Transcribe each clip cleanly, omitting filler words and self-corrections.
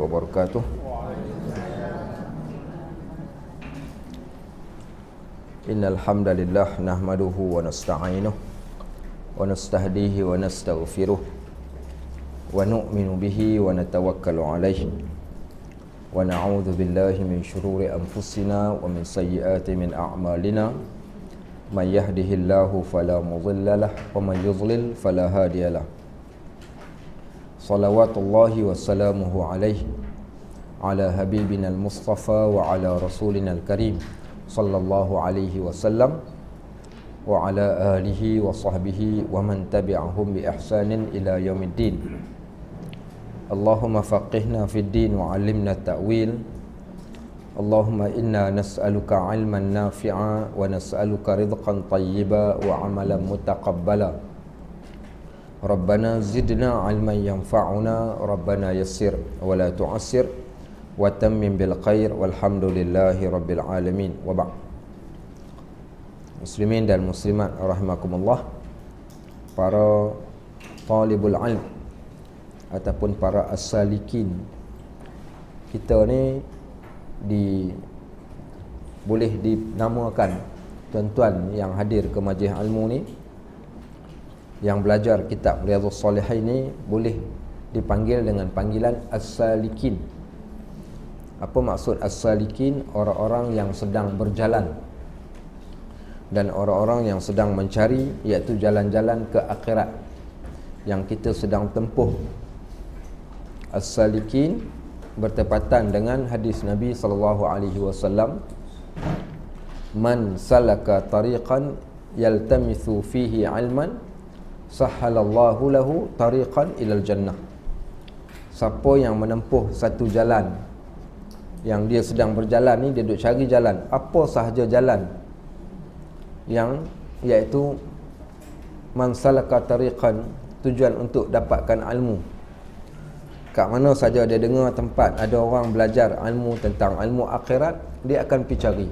wabarakatuh. Innal hamdalillah nahmaduhu wa nasta'inuhu wa nastahdihi wa nastaghfiruh wa nu'minu bihi wa natawakkalu alayhi wa na'udzu billahi min shururi anfusina wa min sayyiati min a'malina man yahdihillahu fala mudilla lahu wa man yudlil fala hadiya lahu. Salawatullahi wassalamuhu alaihi ala habibina al-mustafa wa ala rasulina al-karim sallallahu alaihi wasallam wa ala alihi wa sahbihi wa man tabi'ahum bi ihsanin ila yaumiddin. Allahumma faqihna fid din wa 'allimna ta'wil. Allahumma inna nas'aluka 'ilman nafi'a wa nas'aluka rizqan tayyiba wa 'amalan mutaqabbala. Rabbana zidna ilman yanfa'una, Rabbana yassir wa la tu'assir wa tammim bil khair walhamdulillahi rabbil alamin. Wa ba'd. Muslimin dan muslimat rahimakumullah, para talibul ilm ataupun para as-salikin, kita ni boleh dinamakan tuan-tuan yang hadir ke majlis ilmu ni, yang belajar kitab Riyadhus Shalihin ni, boleh dipanggil dengan panggilan as-salikin. Apa maksud as-salikin? Orang-orang yang sedang berjalan dan orang-orang yang sedang mencari, iaitu jalan-jalan ke akhirat yang kita sedang tempuh. As-salikin bertepatan dengan hadis Nabi SAW, man salaka tariqan yaltamithu fihi ilman sahhalallahu lahu tariqan ilal jannah. Siapa yang menempuh satu jalan, yang dia sedang berjalan ni, dia duk cari jalan, apa sahaja jalan, yang iaitu man salaka tariqan, tujuan untuk dapatkan ilmu. Kat mana saja dia dengar tempat ada orang belajar ilmu tentang ilmu akhirat, dia akan pergi cari.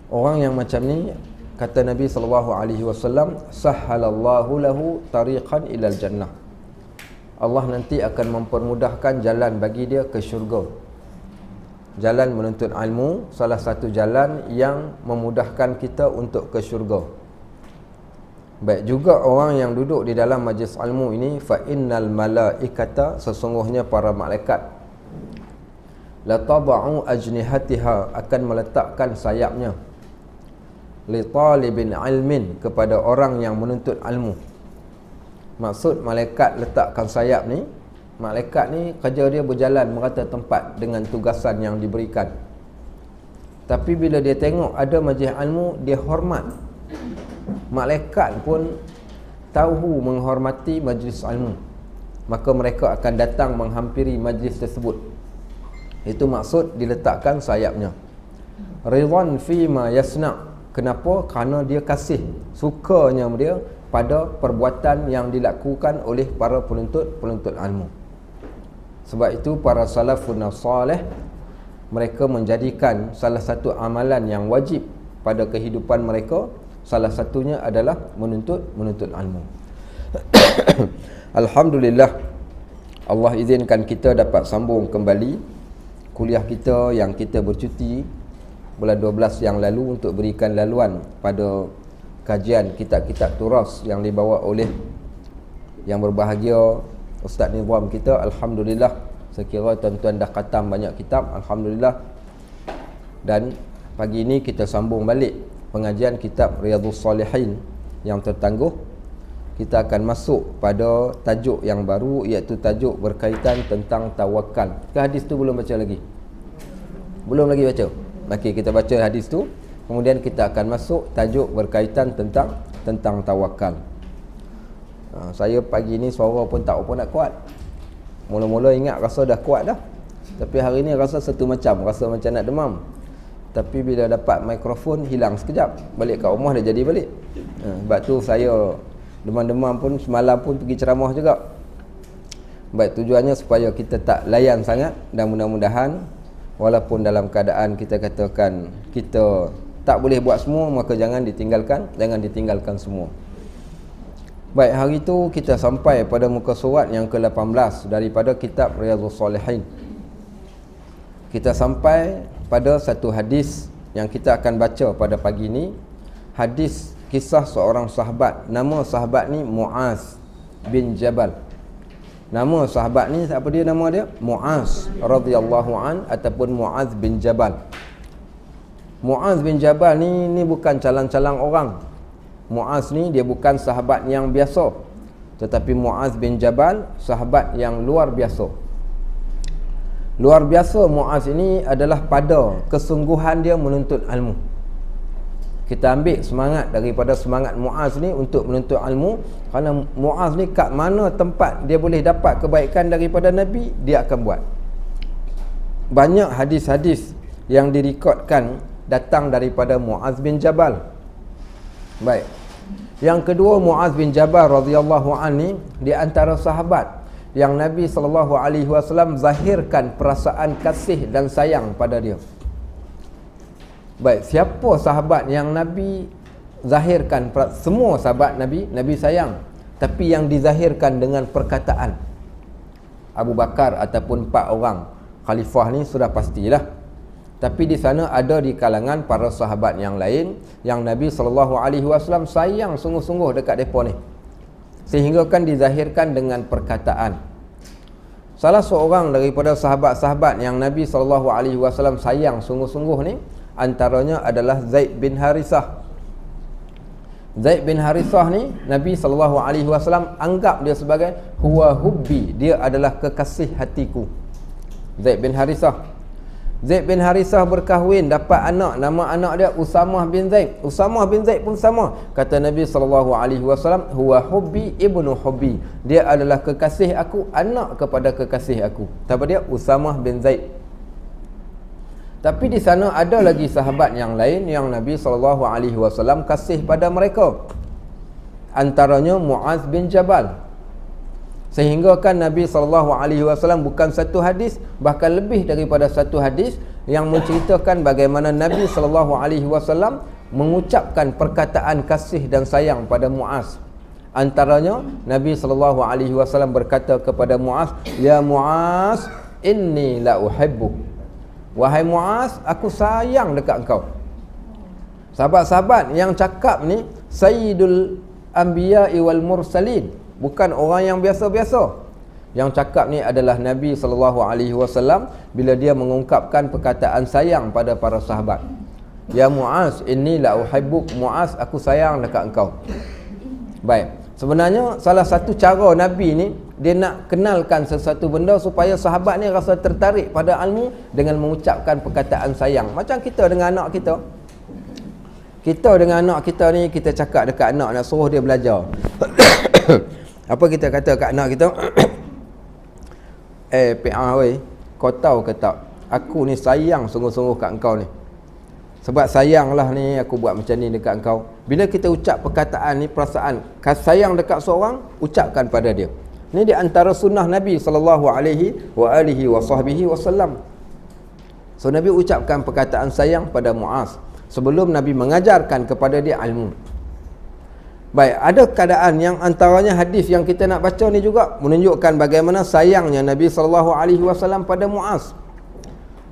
Orang yang macam ni, kata Nabi SAW, sahhalallahu lahu tariqan ilal jannah. Allah nanti akan mempermudahkan jalan bagi dia ke syurga. Jalan menuntut ilmu, salah satu jalan yang memudahkan kita untuk ke syurga. Baik juga orang yang duduk di dalam majlis ilmu ini, fa innal malaikata, sesungguhnya para malaikat, la taba'u ajnihatiha, akan meletakkan sayapnya, li talibin ilmin, kepada orang yang menuntut ilmu. Maksud malaikat letakkan sayap ni, malaikat ni kerja dia berjalan merata tempat dengan tugasan yang diberikan. Tapi bila dia tengok ada majlis ilmu, dia hormat. Malaikat pun tahu menghormati majlis ilmu, maka mereka akan datang menghampiri majlis tersebut. Itu maksud diletakkan sayapnya. Ridwan fi ma yasna'. Kenapa? Kerana dia kasih, sukanya dia pada perbuatan yang dilakukan oleh para penuntut ilmu. Sebab itu para salafun salih, mereka menjadikan salah satu amalan yang wajib pada kehidupan mereka, salah satunya adalah menuntut ilmu. Alhamdulillah, Allah izinkan kita dapat sambung kembali kuliah kita yang kita bercuti bulan 12 yang lalu untuk berikan laluan pada kajian kitab-kitab turas yang dibawa oleh yang berbahagia Ustaz Nizam kita. Alhamdulillah, sekira tuan-tuan dah khatam banyak kitab, alhamdulillah. Dan pagi ini kita sambung balik pengajian kitab Riyadhus Shalihin yang tertangguh. Kita akan masuk pada tajuk yang baru, iaitu tajuk berkaitan tentang tawakal. Ke hadis tu belum baca lagi? Belum lagi baca? Okey, kita baca hadis tu, kemudian kita akan masuk tajuk berkaitan tentang tawakal. Saya pagi ni suara pun tak apa nak kuat. Mula-mula ingat rasa dah kuat dah, tapi hari ni rasa satu macam, rasa macam nak demam. Tapi bila dapat mikrofon, hilang sekejap. Balik kat rumah dah jadi balik. Sebab tu saya demam-demam pun, semalam pun pergi ceramah juga. Baik, tujuannya supaya kita tak layan sangat, dan mudah-mudahan walaupun dalam keadaan kita katakan kita tak boleh buat semua, maka jangan ditinggalkan semua. Baik, hari itu kita sampai pada muka surat yang ke-18 daripada kitab Riyadhus Shalihin. Kita sampai pada satu hadis yang kita akan baca pada pagi ini. Hadis kisah seorang sahabat. Nama sahabat ni Muaz bin Jabal. Nama sahabat ni apa dia nama dia? Muaz radhiyallahu an ataupun Muaz bin Jabal. Muaz bin Jabal ni bukan calang-calang orang. Muaz ni dia bukan sahabat yang biasa, tetapi Muaz bin Jabal sahabat yang luar biasa. Luar biasa Muaz ini adalah pada kesungguhan dia menuntut ilmu. Kita ambil semangat daripada semangat Muaz ni untuk menuntut ilmu, kerana Muaz ni kat mana tempat dia boleh dapat kebaikan daripada Nabi, dia akan buat. Banyak hadis-hadis yang direkodkan datang daripada Muaz bin Jabal. Baik. Yang kedua, Muaz bin Jabal radhiyallahu anhu di antara sahabat yang Nabi SAW zahirkan perasaan kasih dan sayang pada dia. Baik, siapa sahabat yang Nabi zahirkan? Semua sahabat Nabi sayang, tapi yang dizahirkan dengan perkataan. Abu Bakar ataupun 4 orang khalifah ni sudah pastilah. Tapi di sana ada di kalangan para sahabat yang lain yang Nabi SAW sayang sungguh-sungguh dekat mereka ni, sehingga kan dizahirkan dengan perkataan. Salah seorang daripada sahabat-sahabat yang Nabi SAW sayang sungguh-sungguh ni, antaranya adalah Zaid bin Harithah. Zaid bin Harithah ni Nabi SAW anggap dia sebagai huwa hubbi, dia adalah kekasih hatiku. Zaid bin Harithah. Zaid bin Harithah berkahwin, dapat anak, nama anak dia Usamah bin Zaid. Usamah bin Zaid pun sama. Kata Nabi SAW, huwa hubbi ibnu hubbi, dia adalah kekasih aku, anak kepada kekasih aku. Siapa dia? Usamah bin Zaid. Tapi di sana ada lagi sahabat yang lain yang Nabi SAW kasih pada mereka. Antaranya Muaz bin Jabal. Sehingga kan Nabi SAW bukan satu hadis, bahkan lebih daripada satu hadis yang menceritakan bagaimana Nabi SAW mengucapkan perkataan kasih dan sayang pada Muaz. Antaranya Nabi SAW berkata kepada Muaz, ya Muaz, inni la uhibbuk. Wahai Muaz, aku sayang dekat engkau. Sahabat-sahabat yang cakap ni Sayyidul Anbiya'i wal Mursalin, bukan orang yang biasa-biasa. Yang cakap ni adalah Nabi SAW bila dia mengungkapkan perkataan sayang pada para sahabat. Ya Muaz, inni la uhibbuk. Muaz, aku sayang dekat engkau. Baik. Sebenarnya salah satu cara Nabi ni, dia nak kenalkan sesuatu benda supaya sahabat ni rasa tertarik pada ilmu dengan mengucapkan perkataan sayang. Macam kita dengan anak kita. Kita dengan anak kita ni, kita cakap dekat anak nak suruh dia belajar. Apa kita kata kat anak kita? PA weh, kau tahu ke tak, aku ni sayang sungguh-sungguh kat engkau ni. Sebab sayanglah ni aku buat macam ni dekat engkau. Bila kita ucap perkataan ni, perasaan sayang dekat seorang, ucapkan pada dia. Ni di antara sunnah Nabi SAW. So Nabi ucapkan perkataan sayang pada Muaz sebelum Nabi mengajarkan kepada dia ilmu. Baik, ada keadaan yang antaranya hadis yang kita nak baca ni juga menunjukkan bagaimana sayangnya Nabi SAW pada Muaz.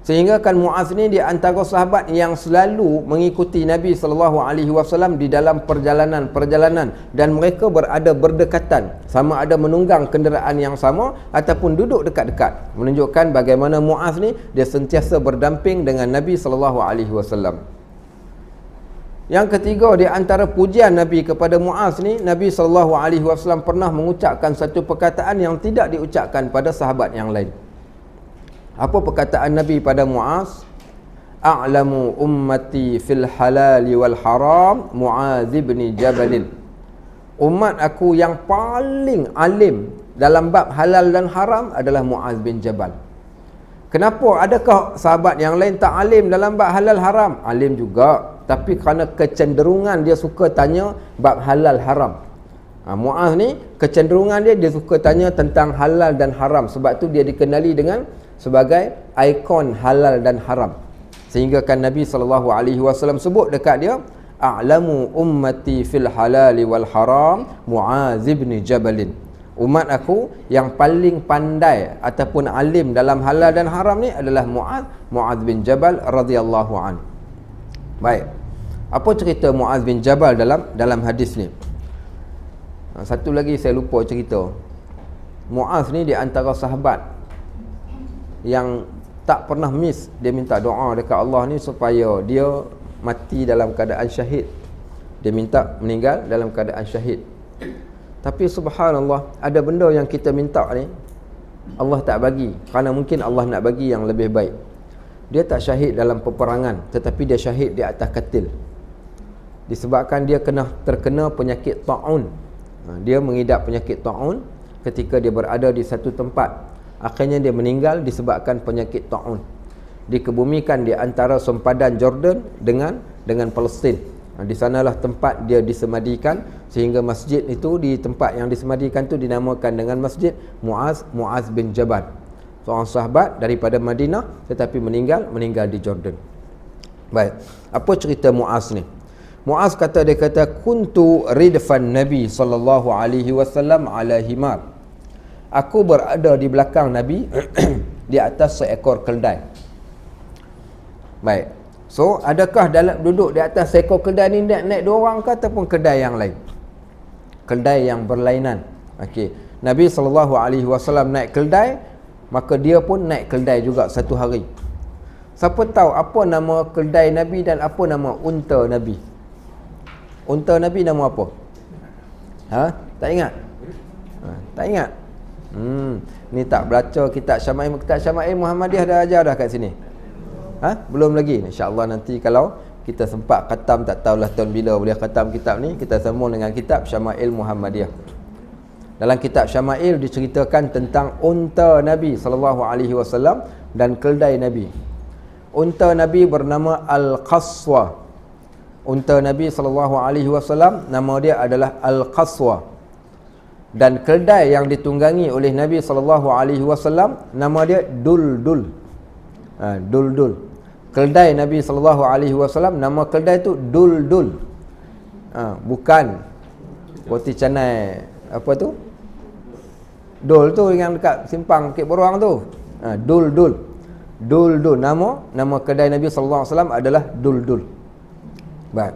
Sehingga kan Muaz ni di antara sahabat yang selalu mengikuti Nabi SAW di dalam perjalanan-perjalanan, dan mereka berada berdekatan, sama ada menunggang kenderaan yang sama ataupun duduk dekat-dekat. Menunjukkan bagaimana Muaz ni dia sentiasa berdamping dengan Nabi SAW. Yang ketiga, di antara pujian Nabi kepada Muaz ni, Nabi SAW pernah mengucapkan satu perkataan yang tidak diucapkan pada sahabat yang lain. Apa perkataan Nabi pada Muaz? A'lamu ummati fil halali wal haram Muaz bin Jabal. Umat aku yang paling alim dalam bab halal dan haram adalah Muaz bin Jabal. Kenapa? Adakah sahabat yang lain tak alim dalam bab halal haram? Alim juga, tapi kerana kecenderungan dia suka tanya bab halal haram. Muaz ni kecenderungan dia suka tanya tentang halal dan haram. Sebab tu dia dikenali dengan sebagai ikon halal dan haram. Sehingga kan Nabi SAW sebut dekat dia, a'lamu ummati fil halali wal haram Mu'adz bin Jabal. Umat aku yang paling pandai ataupun alim dalam halal dan haram ni adalah Mu'adz bin Jabal radhiyallahu an. Baik. Apa cerita Mu'adz bin Jabal dalam hadis ni? Satu lagi saya lupa cerita. Mu'adz ni di antara sahabat yang tak pernah miss dia minta doa dekat Allah ni supaya dia mati dalam keadaan syahid. Dia minta meninggal dalam keadaan syahid. Tapi subhanallah, ada benda yang kita minta ni Allah tak bagi, kerana mungkin Allah nak bagi yang lebih baik. Dia tak syahid dalam peperangan, tetapi dia syahid di atas katil. Disebabkan dia terkena penyakit ta'un. Dia mengidap penyakit ta'un ketika dia berada di satu tempat. Akhirnya dia meninggal disebabkan penyakit ta'un. Dikebumikan di antara sempadan Jordan dengan Palestin. Di sanalah tempat dia disemadikan, sehingga masjid itu, di tempat yang disemadikan itu dinamakan dengan Masjid Mu'adz bin Jabal. Seorang sahabat daripada Madinah tetapi meninggal di Jordan. Baik. Apa cerita Mu'adz ni? Mu'adz dia kata kuntu ridfan Nabi sallallahu alaihi wasallam ala himar. Aku berada di belakang Nabi di atas seekor keldai. Baik. So, adakah dalam duduk di atas seekor keldai ni naik dua orang ke ataupun keldai yang lain? Keldai yang berlainan. Okey. Nabi SAW naik keldai, maka dia pun naik keldai juga satu hari. Siapa tahu apa nama keldai Nabi dan apa nama unta Nabi? Unta Nabi nama apa? Tak ingat? Tak ingat? Ni tak baca kitab Syama'il Muhammadiyah dah ajar dah kat sini. Belum lagi. InsyaAllah nanti kalau kita sempat khatam, tak tahulah tahun bila boleh khatam kitab ni, kita sambung dengan kitab Syama'il Muhammadiyah. Dalam kitab Syama'il diceritakan tentang unta Nabi SAW dan keldai Nabi. Unta Nabi bernama Al-Qaswa. Unta Nabi SAW nama dia adalah Al-Qaswa. Dan keldai yang ditunggangi oleh Nabi SAW nama dia Duldul. Duldul. Keldai Nabi SAW nama keldai tu Duldul. Bukan roti canai apa tu? Dul tu yang dekat simpang Bukit Beruang tu. Duldul. Duldul. Nama keldai Nabi SAW adalah Duldul. Baik.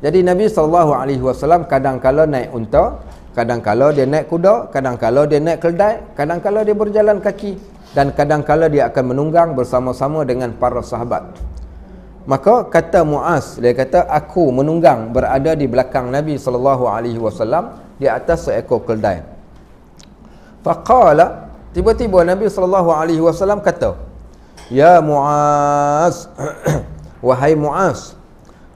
Jadi Nabi SAW kadang-kala naik unta, kadang-kala dia naik kuda, kadang-kala dia naik keldai, kadang-kala dia berjalan kaki, dan kadang-kala dia akan menunggang bersama-sama dengan para sahabat. Maka kata Mu'adz, dia kata aku menunggang berada di belakang Nabi SAW di atas seekor keldai. Faqala, tiba-tiba Nabi SAW kata, ya Mu'adz, wahai Mu'adz.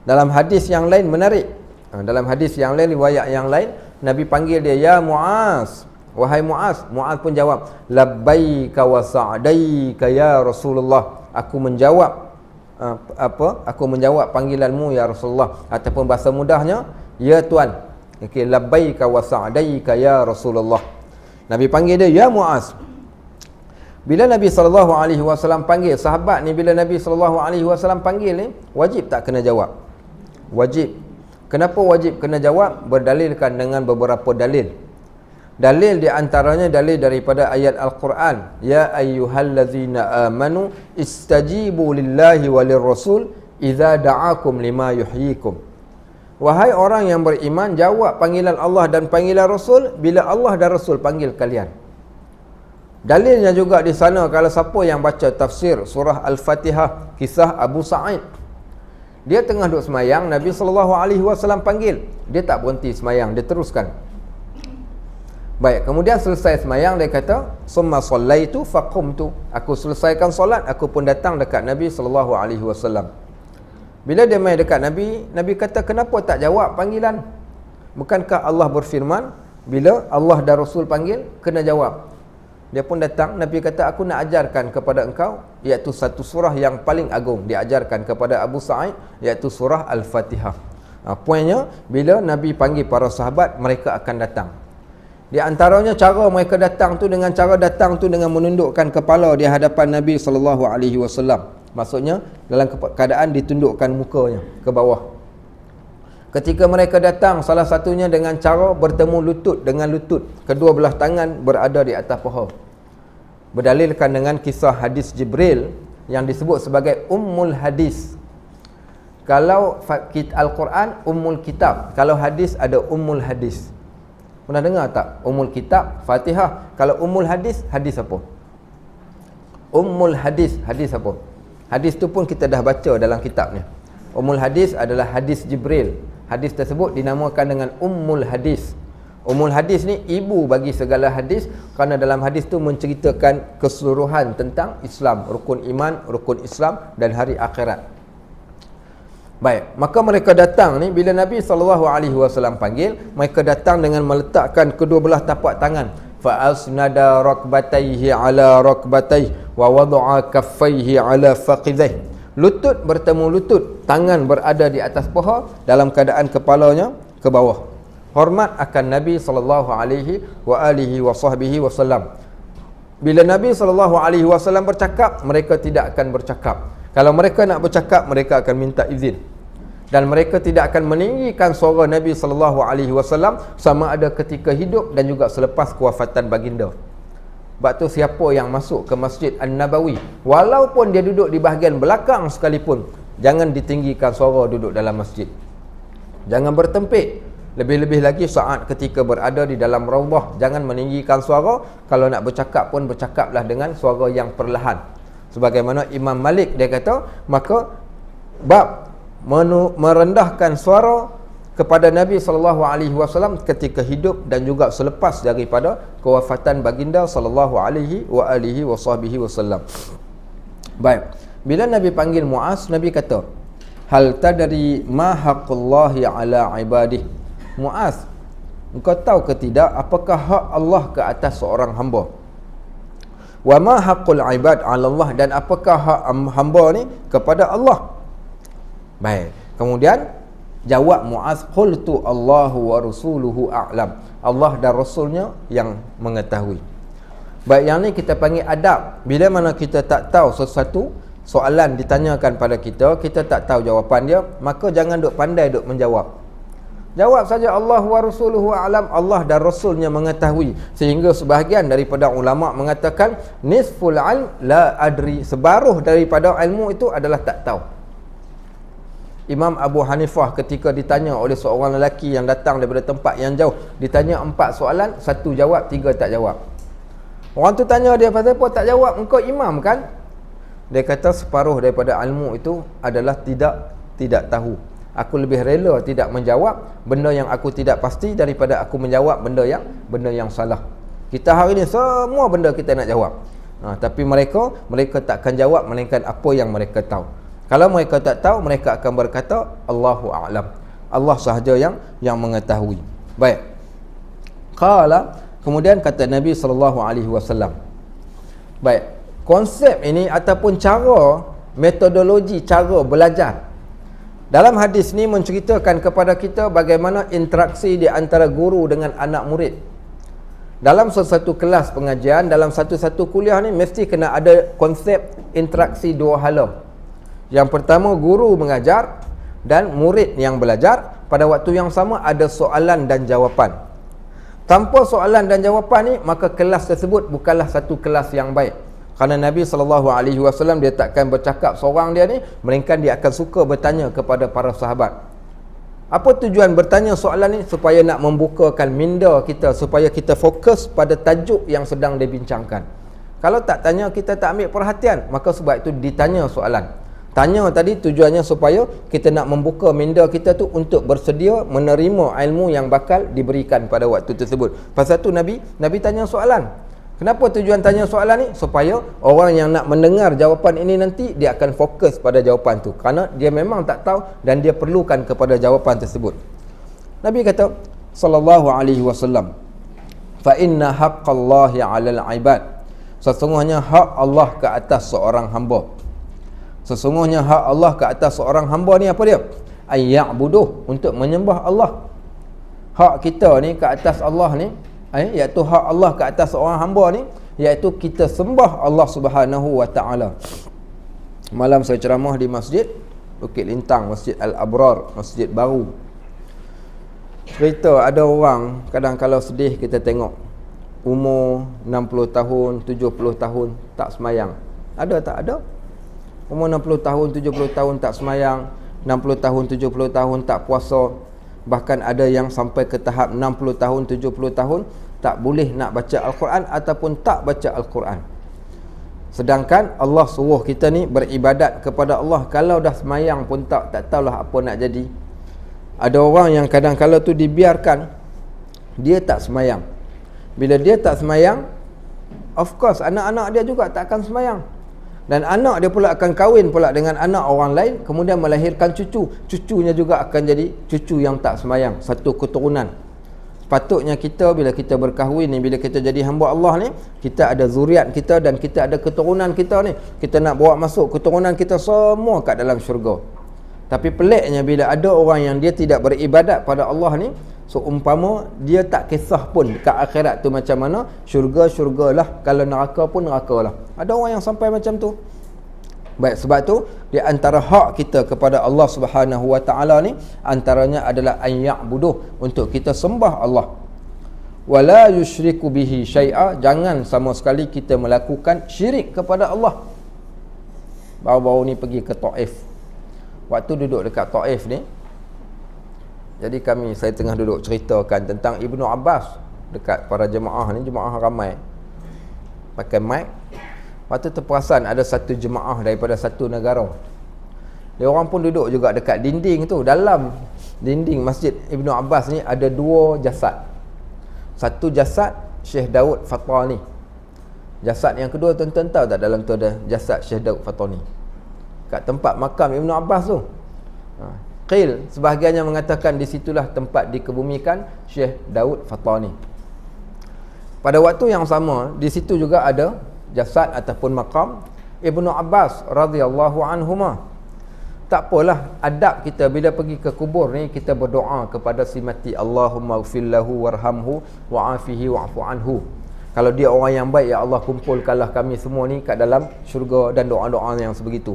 Dalam hadis yang lain menarik. Dalam hadis yang lain, riwayat yang lain, Nabi panggil dia, ya Mu'adz, wahai Mu'adz. Mu'adz pun jawab, labbaika wa sa'daika ya Rasulullah. Aku menjawab Aku menjawab panggilanmu ya Rasulullah, ataupun bahasa mudahnya, ya Tuan. Okey, labbaika wa sa'daika ya Rasulullah. Nabi panggil dia, ya Mu'adz. Bila Nabi SAW panggil sahabat ni, bila Nabi SAW panggil ni, wajib tak kena jawab? Wajib. Kenapa wajib kena jawab? Berdalilkan dengan beberapa dalil. Dalil di antaranya dalil daripada ayat Al-Quran, ya ayyuhallazina amanu istajibu lillahi walir rasul idza da'akum lima yuhyikum. Wahai orang yang beriman, jawab panggilan Allah dan panggilan Rasul bila Allah dan Rasul panggil kalian. Dalilnya juga di sana, kalau siapa yang baca tafsir surah Al-Fatihah, kisah Abu Sa'id, dia tengah duduk semayang, Nabi SAW panggil, dia tak berhenti semayang, dia teruskan. Baik, kemudian selesai semayang, dia kata, summa sallaitu faqumtu. Aku selesaikan solat, aku pun datang dekat Nabi SAW. Bila dia mai dekat Nabi, Nabi kata, kenapa tak jawab panggilan? Bukankah Allah berfirman, bila Allah dan Rasul panggil, kena jawab. Dia pun datang, Nabi kata, aku nak ajarkan kepada engkau, iaitu satu surah yang paling agung, diajarkan kepada Abu Sa'id, iaitu surah Al-Fatihah. Poinnya, bila Nabi panggil para sahabat, mereka akan datang. Di antaranya cara mereka datang tu, dengan cara datang tu dengan menundukkan kepala di hadapan Nabi SAW. Maksudnya dalam keadaan ditundukkan mukanya ke bawah. Ketika mereka datang, salah satunya dengan cara bertemu lutut dengan lutut, kedua belah tangan berada di atas paha. Berdalilkan dengan kisah hadis Jibril yang disebut sebagai Ummul Hadis. Kalau Al-Quran Ummul Kitab, kalau hadis ada Ummul Hadis. Pernah dengar tak? Ummul Kitab, Fatihah. Kalau Ummul Hadis, hadis apa? Ummul Hadis, hadis apa? Hadis tu pun kita dah baca dalam kitab ni. Ummul Hadis adalah hadis Jibril. Hadis tersebut dinamakan dengan Ummul Hadis. Ummul Hadis ni ibu bagi segala hadis, kerana dalam hadis tu menceritakan keseluruhan tentang Islam, rukun iman, rukun Islam dan hari akhirat. Baik, maka mereka datang ni bila Nabi SAW panggil, mereka datang dengan meletakkan kedua belah tapak tangan. Fa asnada rakbatayhi ala rakbatayhi wa wada'a kaffayhi ala faqidayhi. Lutut bertemu lutut, tangan berada di atas paha dalam keadaan kepalanya ke bawah. Hormat akan Nabi SAW. Bila Nabi SAW bercakap, mereka tidak akan bercakap. Kalau mereka nak bercakap, mereka akan minta izin. Dan mereka tidak akan meninggikan suara Nabi SAW sama ada ketika hidup dan juga selepas kewafatan baginda. Sebab tu siapa yang masuk ke Masjid An-Nabawi, walaupun dia duduk di bahagian belakang sekalipun, jangan ditinggikan suara duduk dalam masjid. Jangan bertempik. Lebih-lebih lagi saat ketika berada di dalam raudhah, jangan meninggikan suara. Kalau nak bercakap pun bercakaplah dengan suara yang perlahan. Sebagaimana Imam Malik dia kata, maka bab merendahkan suara kepada Nabi SAW ketika hidup dan juga selepas daripada kewafatan baginda SAW. Baik, bila Nabi panggil Muaz, Nabi kata, hal tadri ma haqqullahi ala ibadih. Muaz, engkau tahu ke tidak apakah hak Allah ke atas seorang hamba? Wa ma haqqul ibad 'ala Allah, dan apakah hak hamba ni kepada Allah? Baik. Kemudian jawab Muaz, qultu Allahu wa rasuluhu a'lam. Allah dan Rasulnya yang mengetahui. Baik, yang ni kita panggil adab. Bila mana kita tak tahu sesuatu, soalan ditanyakan pada kita, kita tak tahu jawapan dia, maka jangan duk pandai duk menjawab. Jawab saja Allah wa rasuluhu a'lam, Allah dan Rasulnya mengetahui. Sehingga sebahagian daripada ulama mengatakan nisful ilm la adri, separuh daripada ilmu itu adalah tak tahu. Imam Abu Hanifah ketika ditanya oleh seorang lelaki yang datang daripada tempat yang jauh, ditanya 4 soalan, 1 jawab, 3 tak jawab. Orang tu tanya dia, pasal apa tak jawab? Engkau imam kan? Dia kata separuh daripada ilmu itu adalah tidak tahu. Aku lebih rela tidak menjawab benda yang aku tidak pasti daripada aku menjawab benda yang salah. Kita hari ni semua benda kita nak jawab. Tapi mereka takkan jawab melainkan apa yang mereka tahu. Kalau mereka tak tahu, mereka akan berkata Allahu a'lam. Allah sahaja yang mengetahui. Baik. Kemudian kata Nabi SAW. Baik. Konsep ini ataupun metodologi cara belajar dalam hadis ni menceritakan kepada kita bagaimana interaksi di antara guru dengan anak murid. Dalam satu kelas pengajian, dalam satu kuliah ni mesti kena ada konsep interaksi 2 hala. Yang pertama, guru mengajar dan murid yang belajar. Pada waktu yang sama ada soalan dan jawapan. Tanpa soalan dan jawapan ni, maka kelas tersebut bukanlah satu kelas yang baik. Kerana Nabi SAW dia takkan bercakap seorang dia ni, melainkan dia akan suka bertanya kepada para sahabat. Apa tujuan bertanya soalan ni? Supaya nak membukakan minda kita, supaya kita fokus pada tajuk yang sedang dibincangkan. Kalau tak tanya, kita tak ambil perhatian. Maka sebab itu ditanya soalan. Tanya tadi tujuannya supaya kita nak membuka minda kita tu untuk bersedia menerima ilmu yang bakal diberikan pada waktu tersebut. Pasal tu Nabi tanya soalan. Kenapa tujuan tanya soalan ni? Supaya orang yang nak mendengar jawapan ini nanti, dia akan fokus pada jawapan tu. Kerana dia memang tak tahu dan dia perlukan kepada jawapan tersebut. Nabi kata SAW, fa inna haqqallahi 'alal 'ibad. Sesungguhnya hak Allah ke atas seorang hamba. Sesungguhnya hak Allah ke atas seorang hamba ni apa dia? Ayya'buduh, untuk menyembah Allah. Hak kita ni ke atas Allah ni, iaitu hak Allah ke atas seorang hamba ni, iaitu kita sembah Allah Subhanahu wa ta'ala. Malam saya ceramah di masjid Bukit Lintang, Masjid Al-Abrar, masjid baru. Cerita ada orang kadang kalau sedih kita tengok umur 60 tahun, 70 tahun tak semayang. Ada tak? Ada. Umur 60 tahun, 70 tahun tak semayang, 60 tahun, 70 tahun tak puasa. Bahkan ada yang sampai ke tahap 60 tahun, 70 tahun tak boleh nak baca Al-Quran ataupun tak baca Al-Quran. Sedangkan Allah suruh kita ni beribadat kepada Allah. Kalau dah semayang pun tak tahulah apa nak jadi. Ada orang yang kadang-kala tu dibiarkan dia tak semayang. Bila dia tak semayang, of course anak-anak dia juga tak akan semayang. Dan anak dia pula akan kahwin pula dengan anak orang lain, kemudian melahirkan cucu. Cucunya juga akan jadi cucu yang tak semayang, satu keturunan. Sepatutnya kita bila kita berkahwin ni, bila kita jadi hamba Allah ni, kita ada zuriat kita dan kita ada keturunan kita ni. Kita nak bawa masuk keturunan kita semua kat dalam syurga. Tapi peliknya bila ada orang yang dia tidak beribadat pada Allah ni, seumpama dia tak kisah pun ke akhirat tu macam mana, syurga-syurgalah, kalau neraka pun nerakalah. Ada orang yang sampai macam tu. Baik, sebab tu di antara hak kita kepada Allah Subhanahu Wa Taala ni antaranya adalah an ya'buduh, untuk kita sembah Allah. Wala yusyriku bihi syai'a, jangan sama sekali kita melakukan syirik kepada Allah. Baru-baru ni pergi ke Taif. Waktu duduk dekat Taif ni, jadi saya tengah duduk ceritakan tentang Ibnu Abbas dekat para jemaah ni, jemaah ramai pakai mic. Waktu terperasan ada satu jemaah daripada satu negara. Dia orang pun duduk juga dekat dinding tu. Dalam dinding Masjid Ibnu Abbas ni ada dua jasad. Satu jasad Syekh Daud Fatani. Jasad yang kedua tuan-tuan tahu tak dalam tu ada jasad Syekh Daud Fatani kat tempat makam Ibnu Abbas tu. Qil sebahagiannya mengatakan di situlah tempat dikebumikan Syekh Daud Fatani. Pada waktu yang sama di situ juga ada jasad ataupun makam Ibnu Abbas radhiyallahu anhuma. Tak apalah, adab kita bila pergi ke kubur ni kita berdoa kepada si mati, Allahumma ighfir lahu warhamhu wa'afihi wa'fu anhu. Kalau dia orang yang baik, ya Allah kumpulkanlah kami semua ni kat dalam syurga, dan doa-doa yang sebegitu.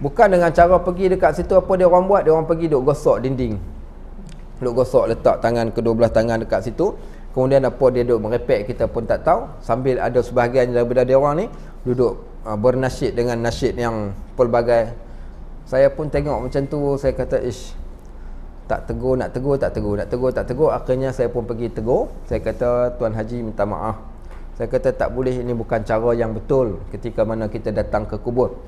Bukan dengan cara pergi dekat situ apa dia orang buat, dia orang pergi duk gosok dinding. Duk gosok, letak tangan kedua belah tangan dekat situ. Kemudian apa dia duk merepek kita pun tak tahu. Sambil ada sebahagian daripada dia orang ni duduk bernasyid dengan nasyid yang pelbagai. Saya pun tengok macam tu, saya kata tak tegur, nak tegur, tak tegur, nak tegur, tak tegur. Akhirnya saya pun pergi tegur. Saya kata, Tuan Haji minta maaf. Saya kata tak boleh, ini bukan cara yang betul ketika mana kita datang ke kubur.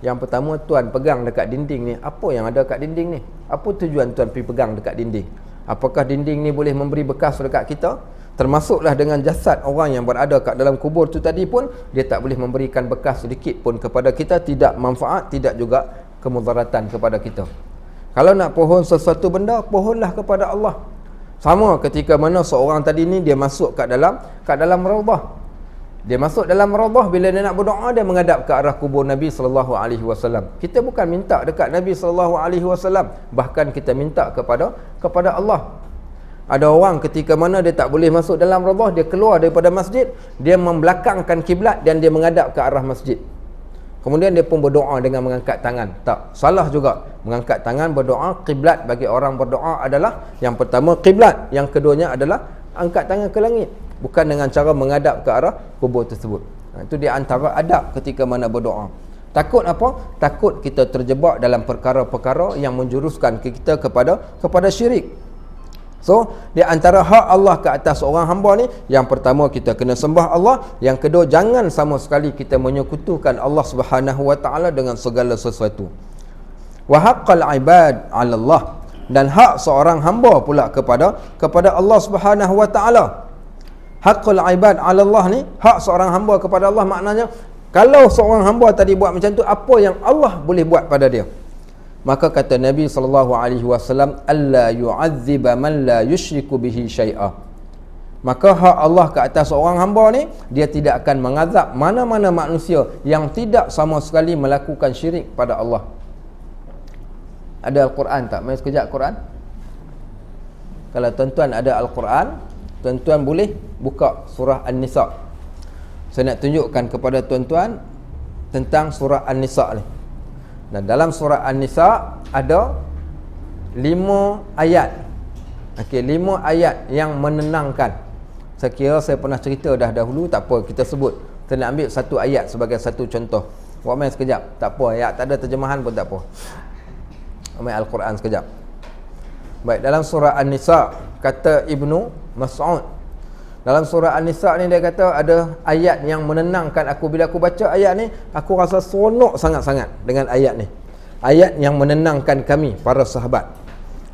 Yang pertama, tuan pegang dekat dinding ni. Apa yang ada kat dinding ni? Apa tujuan tuan pergi pegang dekat dinding? Apakah dinding ni boleh memberi bekas dekat kita? Termasuklah dengan jasad orang yang berada kat dalam kubur tu tadi pun, dia tak boleh memberikan bekas sedikit pun kepada kita. Tidak manfaat, tidak juga kemudaratan kepada kita. Kalau nak pohon sesuatu benda, pohonlah kepada Allah. Sama ketika mana seorang tadi ni dia masuk kat dalam raudhah. Dia masuk dalam raudhah, bila dia nak berdoa dia menghadap ke arah kubur Nabi sallallahu alaihi wasallam. Kita bukan minta dekat Nabi sallallahu alaihi wasallam, bahkan kita minta kepada Allah. Ada orang ketika mana dia tak boleh masuk dalam raudhah, dia keluar daripada masjid, dia membelakangkan kiblat dan dia menghadap ke arah masjid. Kemudian dia pun berdoa dengan mengangkat tangan. Tak, salah juga. Mengangkat tangan berdoa, kiblat bagi orang berdoa adalah yang pertama kiblat, yang keduanya adalah angkat tangan ke langit. Bukan dengan cara menghadap ke arah kubur tersebut. Itu di antara adab ketika mana berdoa. Takut apa? Takut kita terjebak dalam perkara-perkara yang menjuruskan kita kepada syirik. So, di antara hak Allah ke atas seorang hamba ni, yang pertama kita kena sembah Allah, yang kedua jangan sama sekali kita menyekutukan Allah Subhanahu Wa Taala dengan segala sesuatu. Wa haqqal ibad 'ala Allah, dan hak seorang hamba pula kepada Allah Subhanahu Wa Taala. Haqqul ibad 'ala Allah ni, hak seorang hamba kepada Allah, maknanya kalau seorang hamba tadi buat macam tu, apa yang Allah boleh buat pada dia? Maka kata Nabi SAW, alla yu'azziba man la yushriku bihi syai'a. Maka hak Allah ke atas seorang hamba ni, dia tidak akan mengazab mana-mana manusia yang tidak sama sekali melakukan syirik pada Allah. Ada Al-Quran tak? Mari sekejap Quran. Kalau tuan-tuan ada Al-Quran, tuan-tuan boleh buka surah An-Nisa. Saya nak tunjukkan kepada tuan-tuan tentang surah An-Nisa ni. Dan dalam surah An-Nisa ada 5 ayat Okey, 5 ayat yang menenangkan. Saya kira saya pernah cerita dah dahulu, tak apa kita sebut. Kita nak ambil satu ayat sebagai satu contoh. Buat main sekejap, tak apa, ayat tak ada terjemahan pun tak apa. Ambil Al-Quran sekejap. Baik, dalam surah An-Nisa kata Ibnu Mas'ud, dalam surah An-Nisa ni dia kata ada ayat yang menenangkan aku. Bila aku baca ayat ni, aku rasa seronok sangat-sangat dengan ayat ni. Ayat yang menenangkan kami para sahabat.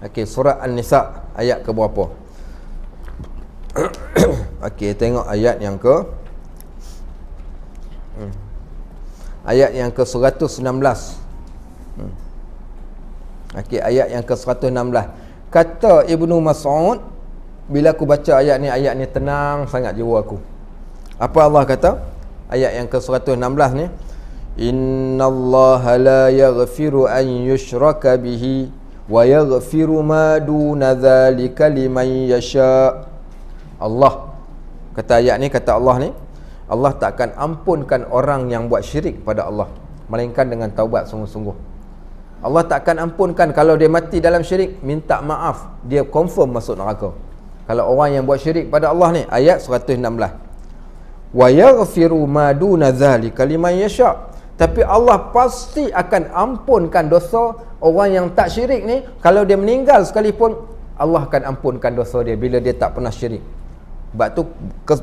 Okey, surah An-Nisa ayat ke berapa? Okey, tengok ayat yang ke ayat yang ke 116. Okey, ayat yang ke 116. Kata Ibnu Mas'ud, bila aku baca ayat ni tenang sangat jiwa aku. Apa Allah kata? Ayat yang ke 116 ni, innallaha la yaghfiru an yushraka bihi wa yaghfiru ma duna dzalika liman yasha. Allah kata ayat ni, kata Allah ni, Allah tak akan ampunkan orang yang buat syirik pada Allah melainkan dengan taubat sungguh-sungguh. Allah tak akan ampunkan kalau dia mati dalam syirik, minta maaf, dia confirm masuk neraka. Kalau orang yang buat syirik pada Allah ni, ayat 116. Wa yaghfiru ma duna dzalika liman yasha. Tapi Allah pasti akan ampunkan dosa orang yang tak syirik ni. Kalau dia meninggal sekalipun, Allah akan ampunkan dosa dia bila dia tak pernah syirik. Sebab tu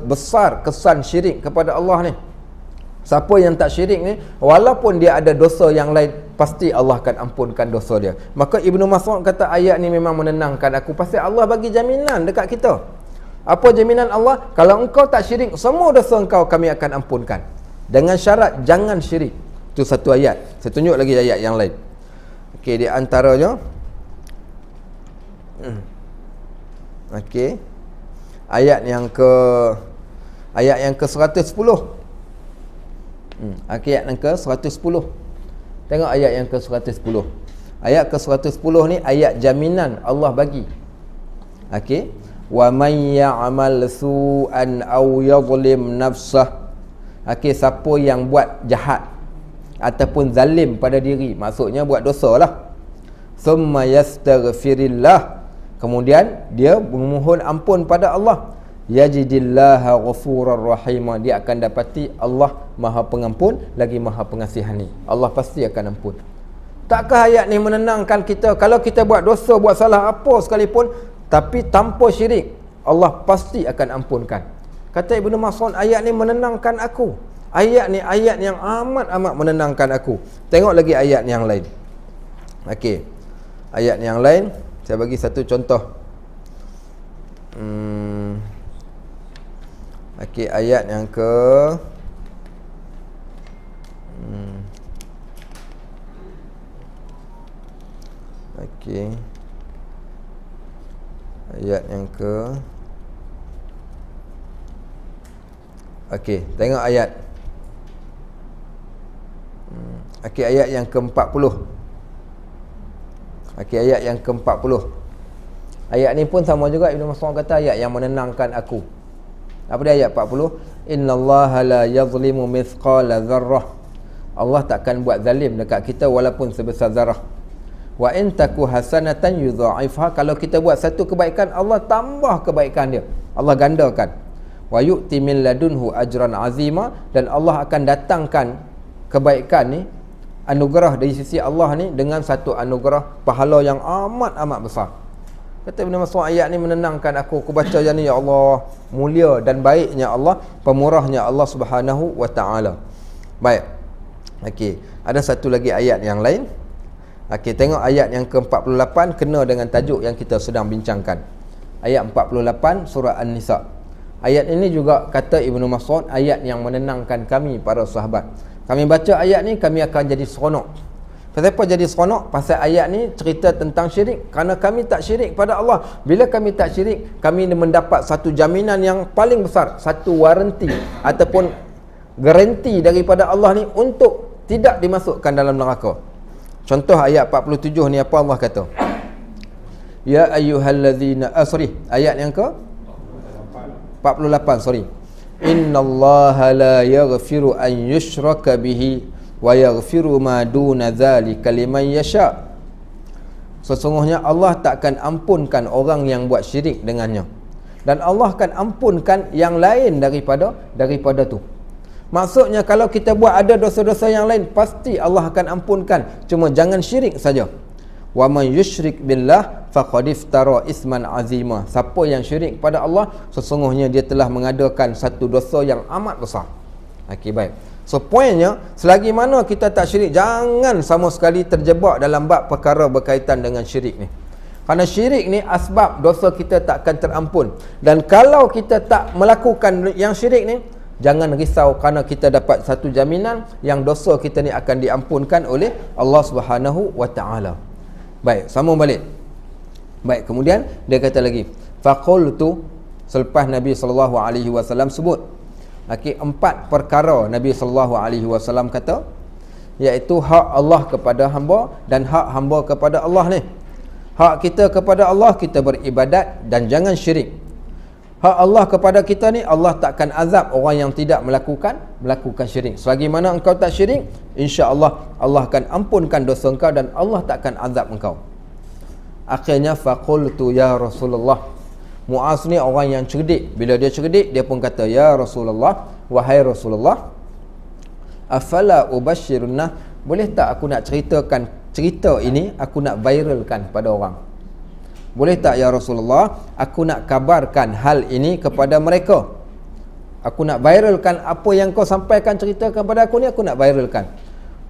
besar kesan syirik kepada Allah ni. Siapa yang tak syirik ni, walaupun dia ada dosa yang lain, pasti Allah akan ampunkan dosa dia. Maka Ibnu Mas'ud kata ayat ni memang menenangkan aku, pasal Allah bagi jaminan dekat kita. Apa jaminan Allah? Kalau engkau tak syirik, semua dosa engkau kami akan ampunkan, dengan syarat jangan syirik. Itu satu ayat. Saya tunjuk lagi ayat yang lain. Okey, di antaranya okey, ayat yang ke 110. Ayat yang ke 110. Tengok ayat yang ke 110. Ayat ke 110 ni ayat jaminan Allah bagi. Okey, wa may ya'mal su'an aw yadhlim nafsah. Okey, siapa yang buat jahat ataupun zalim pada diri, maksudnya buat dosa lah. Thumma yastaghfirillah, kemudian dia memohon ampun pada Allah, yajidillaha ghafurar rahim, dia akan dapati Allah Maha Pengampun lagi Maha Pengasihani. Allah pasti akan ampun. Takkah ayat ni menenangkan kita? Kalau kita buat dosa, buat salah apa sekalipun, tapi tanpa syirik, Allah pasti akan ampunkan. Kata Ibnu Mas'ud, ayat ni menenangkan aku. Ayat ni ayat yang amat menenangkan aku. Tengok lagi ayat yang lain. Okey, ayat yang lain saya bagi satu contoh. Okey, ayat yang ke okey, ayat yang ke okey, tengok ayat. Okey, ayat yang ke-40. Okey, ayat yang ke-40. Ayat ni pun sama juga, Ibnu Mas'ud kata ayat yang menenangkan aku. Apa dia ayat 40? Innallaha la yazlimu mithqala dzarrah. Allah takkan buat zalim dekat kita walaupun sebesar zarah. Wa in taku hasanatan yudha'ifha. Kalau kita buat satu kebaikan, Allah tambah kebaikan dia, Allah gandakan. Wa yu'ti min ladunhu ajran azima. Dan Allah akan datangkan kebaikan ni, anugerah dari sisi Allah ni, dengan satu anugerah pahala yang amat besar. Kata Ibn Mas'ud, ayat ni menenangkan aku. Aku baca je ni, ya Allah, mulia dan baiknya Allah, pemurahnya Allah Subhanahu wa ta'ala. Baik. Okey, ada satu lagi ayat yang lain. Okey, tengok ayat yang ke-48, kena dengan tajuk yang kita sedang bincangkan. Ayat 48 surah An-Nisa. Ayat ini juga kata Ibnu Mas'ud, ayat yang menenangkan kami para sahabat. Kami baca ayat ni, kami akan jadi seronok. Pasal apa jadi seronok? Pasal ayat ni cerita tentang syirik. Kerana kami tak syirik pada Allah. Bila kami tak syirik, kami mendapat satu jaminan yang paling besar, satu waranti ataupun garanti daripada Allah ni untuk tidak dimasukkan dalam neraka. Contoh ayat 47 ni, apa Allah kata? Ya ayyuhallazina asri. Ayat yang ke 48, sorry. Innallaha la yaghfiru an yushraka bihi wa yaghfiru ma duna dzalika liman yasha. Sesungguhnya Allah takkan ampunkan orang yang buat syirik dengannya, dan Allah akan ampunkan yang lain daripada tu. Maksudnya kalau kita buat ada dosa-dosa yang lain, pasti Allah akan ampunkan, cuma jangan syirik saja. Wa man yusyrik billah faqad iftara isman azima. Siapa yang syirik pada Allah, sesungguhnya dia telah mengadakan satu dosa yang amat besar. Okey, baik. So poinnya, selagi mana kita tak syirik, jangan sama sekali terjebak dalam bab perkara berkaitan dengan syirik ni. Kerana syirik ni asbab dosa kita takkan terampun. Dan kalau kita tak melakukan yang syirik ni, jangan risau, kerana kita dapat satu jaminan yang dosa kita ni akan diampunkan oleh Allah Subhanahu wa taala. Baik, sambung balik. Baik, kemudian dia kata lagi, faqultu, selepas Nabi sallallahu alaihi wasallam sebut okey, 4 perkara Nabi sallallahu alaihi wasallam kata, iaitu hak Allah kepada hamba dan hak hamba kepada Allah ni. Hak kita kepada Allah, kita beribadat dan jangan syirik. Hak Allah kepada kita ni, Allah takkan azab orang yang tidak melakukan syirik. Selagi mana engkau tak syirik, insya-Allah Allah akan ampunkan dosa engkau dan Allah takkan azab engkau. Akhirnya faqultu ya Rasulullah. Muaz ni orang yang cerdik. Bila dia cerdik, dia pun kata, ya Rasulullah, wahai Rasulullah, afala ubashirunna, boleh tak aku nak ceritakan cerita ini, aku nak viralkan pada orang? Boleh tak ya Rasulullah, aku nak kabarkan hal ini kepada mereka? Aku nak viralkan apa yang kau sampaikan, ceritakan pada aku ni, aku nak viralkan.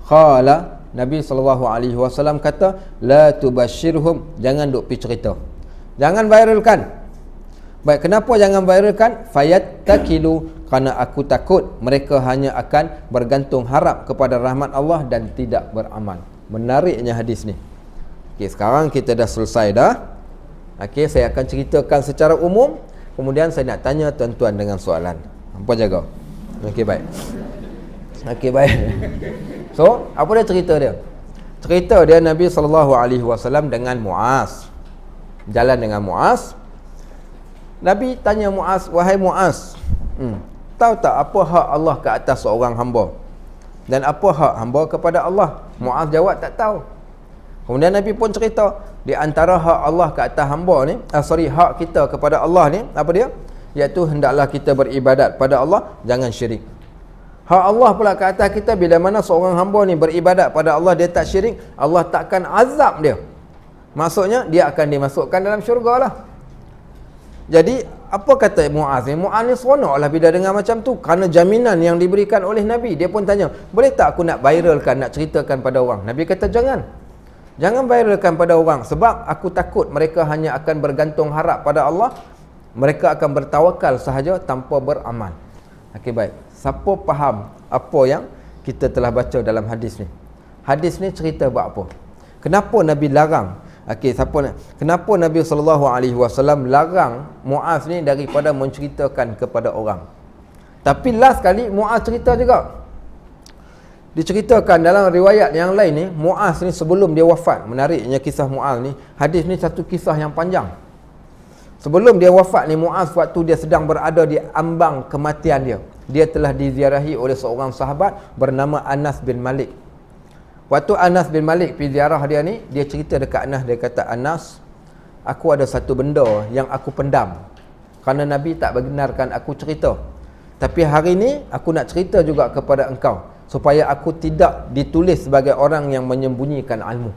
Qala, Nabi SAW kata, la tubashirhum, jangan duk pi cerita, jangan viralkan. Baik, kenapa jangan viralkan? Fayattakilu, kerana aku takut mereka hanya akan bergantung harap kepada rahmat Allah dan tidak beramal. Menariknya hadis ni. Okey, sekarang kita dah selesai dah. Okey, saya akan ceritakan secara umum, kemudian saya nak tanya tuan-tuan dengan soalan. Hampa jaga. Okey, baik. Okey, baik. So, apa dia cerita dia? Cerita dia Nabi SAW dengan Muaz. Jalan dengan Muaz. Nabi tanya Muaz, wahai Muaz, tahu tak apa hak Allah ke atas seorang hamba? Dan apa hak hamba kepada Allah? Muaz jawab tak tahu. Kemudian Nabi pun cerita, di antara hak Allah ke atas hamba ni, hak kita kepada Allah ni, apa dia? Iaitu hendaklah kita beribadat pada Allah, jangan syirik. Hak Allah pula ke atas kita, bila mana seorang hamba ni beribadat pada Allah, dia tak syirik, Allah takkan azab dia. Maksudnya dia akan dimasukkan dalam syurga lah. Jadi apa kata Muaz ni? Muaz ni seronoklah bila dengar macam tu, kerana jaminan yang diberikan oleh Nabi. Dia pun tanya, boleh tak aku nak viralkan, nak ceritakan pada orang? Nabi kata jangan viralkan pada orang, sebab aku takut mereka hanya akan bergantung harap pada Allah, mereka akan bertawakal sahaja tanpa beramal. Okey, baik. Siapa faham apa yang kita telah baca dalam hadis ni? Hadis ni cerita buat apa? Kenapa Nabi larang? Okey, kenapa Nabi SAW larang Muaz ni daripada menceritakan kepada orang? Tapi last kali Muaz cerita juga. Diceritakan dalam riwayat yang lain ni, Muaz ni sebelum dia wafat. Menariknya kisah Muaz ni, hadis ni satu kisah yang panjang. Sebelum dia wafat ni, Muaz waktu dia sedang berada di ambang kematian dia telah diziarahi oleh seorang sahabat bernama Anas bin Malik. Waktu Anas bin Malik pergi ziarah dia ni, dia cerita dekat Anas, dia kata, Anas, aku ada satu benda yang aku pendam, kerana Nabi tak benarkan aku cerita. Tapi hari ni aku nak cerita juga kepada engkau, supaya aku tidak ditulis sebagai orang yang menyembunyikan ilmu.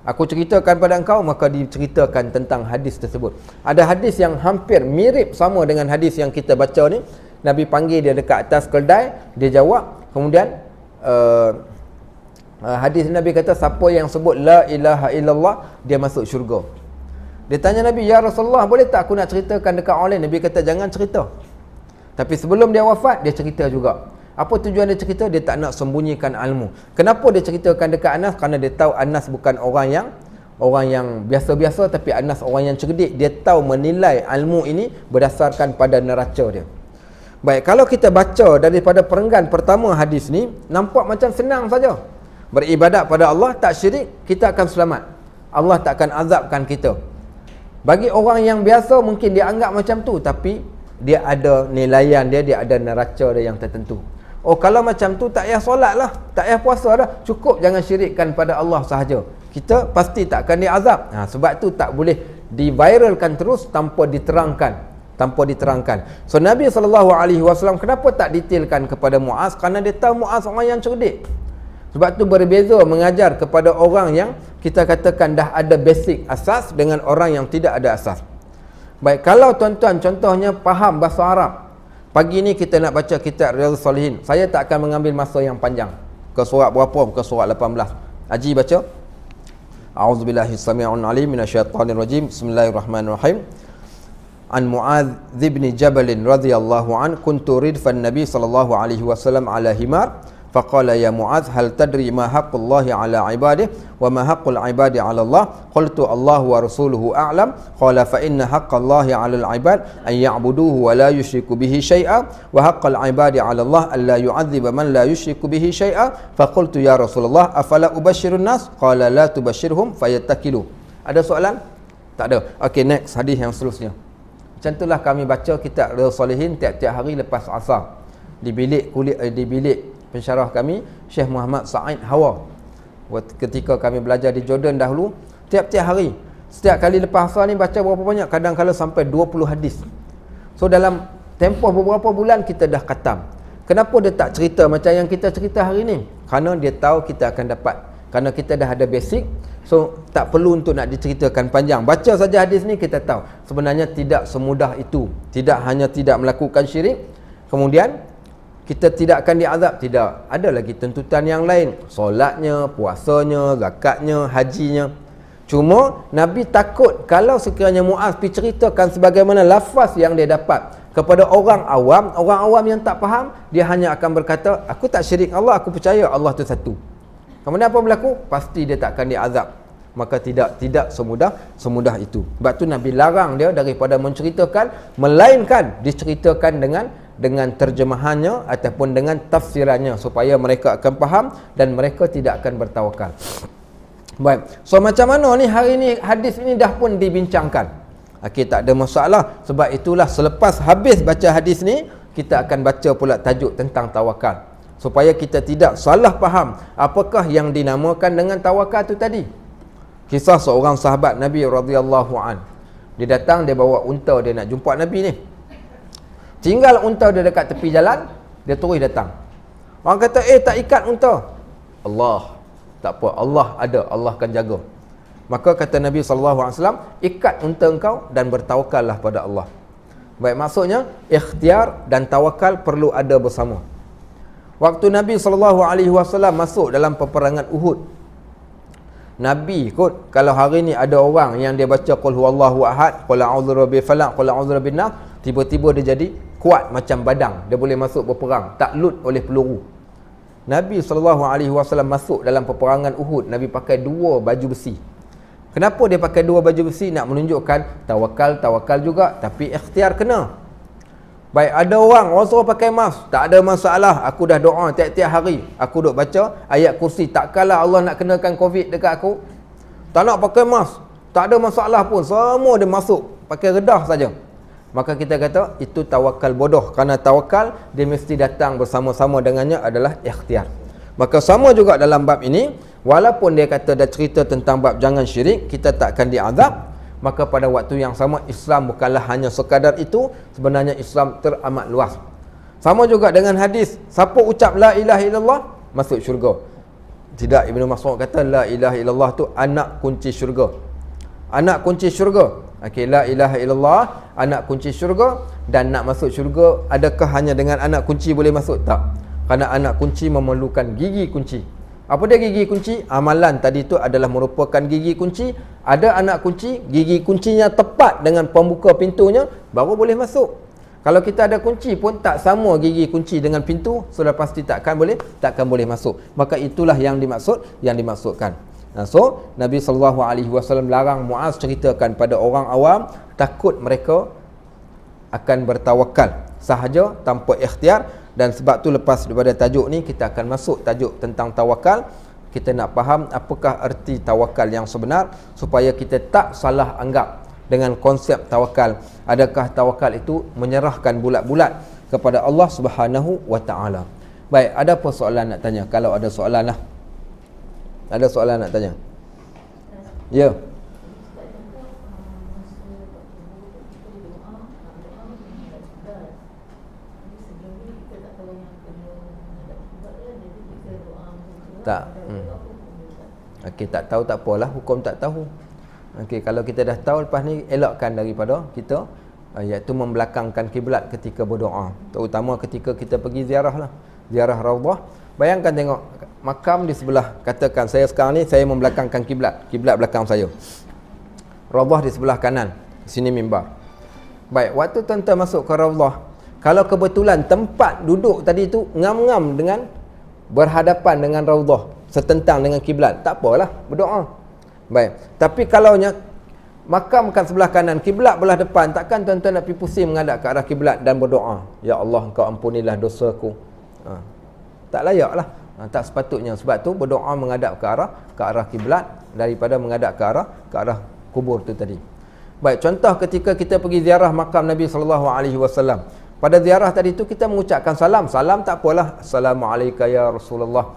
Aku ceritakan pada engkau, maka diceritakan tentang hadis tersebut. Ada hadis yang hampir mirip sama dengan hadis yang kita baca ni. Nabi panggil dia dekat atas keldai, dia jawab. Kemudian hadis Nabi kata, siapa yang sebut la ilaha illallah, dia masuk syurga. Dia tanya Nabi, ya Rasulullah, boleh tak aku nak ceritakan dekat orang lain? Nabi kata jangan cerita. Tapi sebelum dia wafat, dia cerita juga. Apa tujuan dia cerita? Dia tak nak sembunyikan ilmu. Kenapa dia ceritakan dekat Anas? Kerana dia tahu Anas bukan orang yang biasa-biasa, tapi Anas orang yang cerdik. Dia tahu menilai ilmu ini berdasarkan pada neraca dia. Baik, kalau kita baca daripada perenggan pertama hadis ni, nampak macam senang saja. Beribadat pada Allah, tak syirik, kita akan selamat. Allah tak akan azabkan kita. Bagi orang yang biasa mungkin dia anggap macam tu, tapi dia ada nilaian dia ada neraca dia yang tertentu. Oh, kalau macam tu tak payah solat lah, tak payah puasa dah, cukup jangan syirikkan pada Allah sahaja. kita pasti tak akan diazab. Sebab tu tak boleh diviralkan terus tanpa diterangkan. So Nabi SAW kenapa tak detailkan kepada Muaz? Kerana dia tahu Muaz orang yang cerdik. Sebab tu berbeza mengajar kepada orang yang kita katakan dah ada basic asas dengan orang yang tidak ada asas. Baik, kalau tuan-tuan contohnya faham bahasa Arab, pagi ni kita nak baca kitab Riyadhus Salihin, saya tak akan mengambil masa yang panjang. Ke surat berapa? Ke surat 18. Haji baca. A'udzubillahi samii'un 'alim minasyaitonir rajim. Bismillahirrahmanirrahim. An Mu'adz bin Jabal radhiyallahu an kuntu ridfan Nabi sallallahu alaihi wasallam ala himar faqala ya Mu'adz hal tadri ma haqqullahi ala ibadihi wa ma haqqul ibadi ala Allah qultu Allah wa rasuluhu a'lam qala fa inna haqqallahi ala al-ibad an ya'buduhu wa la yushriku bihi shay'a wa haqqul ibadi ala Allah an la yu'adziba man la yushriku bihi shay'a fa qultu ya Rasulullah afala ubashshirun nas qala la tubashshirhum fayattakilu. Ada soalan? Tak ada. Okey, next hadis yang seterusnya. Macam itulah kami baca kitab Riyadhus Salihin tiap-tiap hari lepas asar di bilik pensyarah kami Syekh Muhammad Sa'id Hawa. Ketika kami belajar di Jordan dahulu, tiap-tiap hari, setiap kali lepas asar ni baca berapa banyak? Kadang-kadang sampai 20 hadis. So dalam tempoh beberapa bulan kita dah khatam. Kenapa dia tak cerita macam yang kita cerita hari ni? Kerana dia tahu kita akan dapat. Kerana kita dah ada basic, so tak perlu untuk nak diceritakan panjang. Baca saja hadis ni kita tahu. Sebenarnya tidak semudah itu. Tidak hanya tidak melakukan syirik, kemudian kita tidak akan diazab, tidak. Ada lagi tuntutan yang lain. Solatnya, puasanya, zakatnya, hajinya. Cuma Nabi takut kalau sekiranya Muaz pergi ceritakan sebagaimana lafaz yang dia dapat kepada orang awam yang tak faham, dia hanya akan berkata, aku tak syirik Allah, aku percaya Allah tu satu. Kemudian apa berlaku? Pasti dia tak akan diazab. Maka tidak semudah itu. Sebab tu Nabi larang dia daripada menceritakan, melainkan diceritakan dengan terjemahannya ataupun dengan tafsirannya supaya mereka akan faham dan mereka tidak akan bertawakal. Baik. So macam mana ni hari ni hadis ini dah pun dibincangkan. Okey, tak ada masalah. Sebab itulah selepas habis baca hadis ni, kita akan baca pula tajuk tentang tawakal. Supaya kita tidak salah faham apakah yang dinamakan dengan tawakal tu tadi. Kisah seorang sahabat Nabi radhiyallahu an. Dia datang, dia bawa unta, dia nak jumpa Nabi ni. Tinggal unta dia dekat tepi jalan, dia terus datang. Orang kata, tak ikat unta. Allah, tak apa, Allah ada, Allah akan jaga. Maka kata Nabi SAW, ikat unta engkau dan bertawakallah pada Allah. Baik, maksudnya, ikhtiar dan tawakal perlu ada bersama. Waktu Nabi SAW masuk dalam peperangan Uhud, Nabi kot, kalau hari ni ada orang yang dia baca qul huwallahu ahad, qul a'udzu birabbil falaq, qul a'udzu birabbin nas, tiba-tiba dia jadi kuat macam badang, dia boleh masuk berperang, tak lut oleh peluru. Nabi SAW masuk dalam peperangan Uhud, Nabi pakai 2 baju besi. Kenapa dia pakai 2 baju besi? Nak menunjukkan tawakal juga, tapi ikhtiar kena. Baik, ada orang suruh pakai mask, tak ada masalah, aku dah doa tiap-tiap hari, aku duk baca ayat kursi, tak kalah Allah nak kenakan COVID dekat aku. Tak nak pakai mask, tak ada masalah pun, semua dia masuk pakai redah saja. Maka kita kata itu tawakal bodoh, kerana tawakal dia mesti datang bersama-sama dengannya adalah ikhtiar. Maka sama juga dalam bab ini, walaupun dia kata dah cerita tentang bab jangan syirik, kita tak akan diazab. Maka pada waktu yang sama, Islam bukanlah hanya sekadar itu. Sebenarnya Islam teramat luas. Sama juga dengan hadis, siapa ucap la ilaha illallah masuk syurga. Tidak, Ibnu Mas'ud kata la ilaha illallah tu anak kunci syurga. Anak kunci syurga. Okey, la ilaha illallah anak kunci syurga. Dan nak masuk syurga, adakah hanya dengan anak kunci boleh masuk? Tak. Kerana anak kunci memerlukan gigi kunci. Apa dia gigi kunci? Amalan tadi tu adalah merupakan gigi kunci. Ada anak kunci, gigi kuncinya tepat dengan pembuka pintunya, baru boleh masuk. Kalau kita ada kunci pun tak sama gigi kunci dengan pintu, sudah pasti takkan boleh masuk. Maka itulah yang dimaksudkan. So Nabi SAW larang Muaz ceritakan pada orang awam, takut mereka akan bertawakal sahaja tanpa ikhtiar. Dan sebab tu lepas daripada tajuk ni, kita akan masuk tajuk tentang tawakal. Kita nak faham apakah erti tawakal yang sebenar, supaya kita tak salah anggap dengan konsep tawakal. Adakah tawakal itu menyerahkan bulat-bulat kepada Allah Subhanahu wa taala? Baik, ada apa soalan nak tanya? Kalau ada soalan lah. Ada soalan nak tanya? Ya. Tak. Okey, tak tahu tak apalah, hukum tak tahu. Okey, kalau kita dah tahu, lepas ni elakkan daripada kita iaitu membelakangkan kiblat ketika berdoa, terutama ketika kita pergi ziarah lah, ziarah Raudhah. Bayangkan tengok makam di sebelah, katakan saya sekarang ni saya membelakangkan kiblat, kiblat belakang saya, Raudhah di sebelah kanan, sini mimbar. Baik, waktu tuan-tuan masuk ke Raudhah, kalau kebetulan tempat duduk tadi tu ngam-ngam dengan berhadapan dengan Raudhah, setentang dengan kiblat, tak apalah, berdoa. Baik, tapi kalaunya makam kan sebelah kanan, kiblat belah depan, takkan tuan-tuan nak pergi pusing menghadap ke arah kiblat dan berdoa, ya Allah engkau ampunilah dosaku. Tak layak lah, tak sepatutnya. Sebab tu berdoa menghadap ke arah kiblat daripada menghadap ke arah kubur tu tadi. Baik, contoh ketika kita pergi ziarah makam Nabi SAW, pada ziarah tadi tu kita mengucapkan salam. Salam tak apalah, Assalamualaikum ya Rasulullah,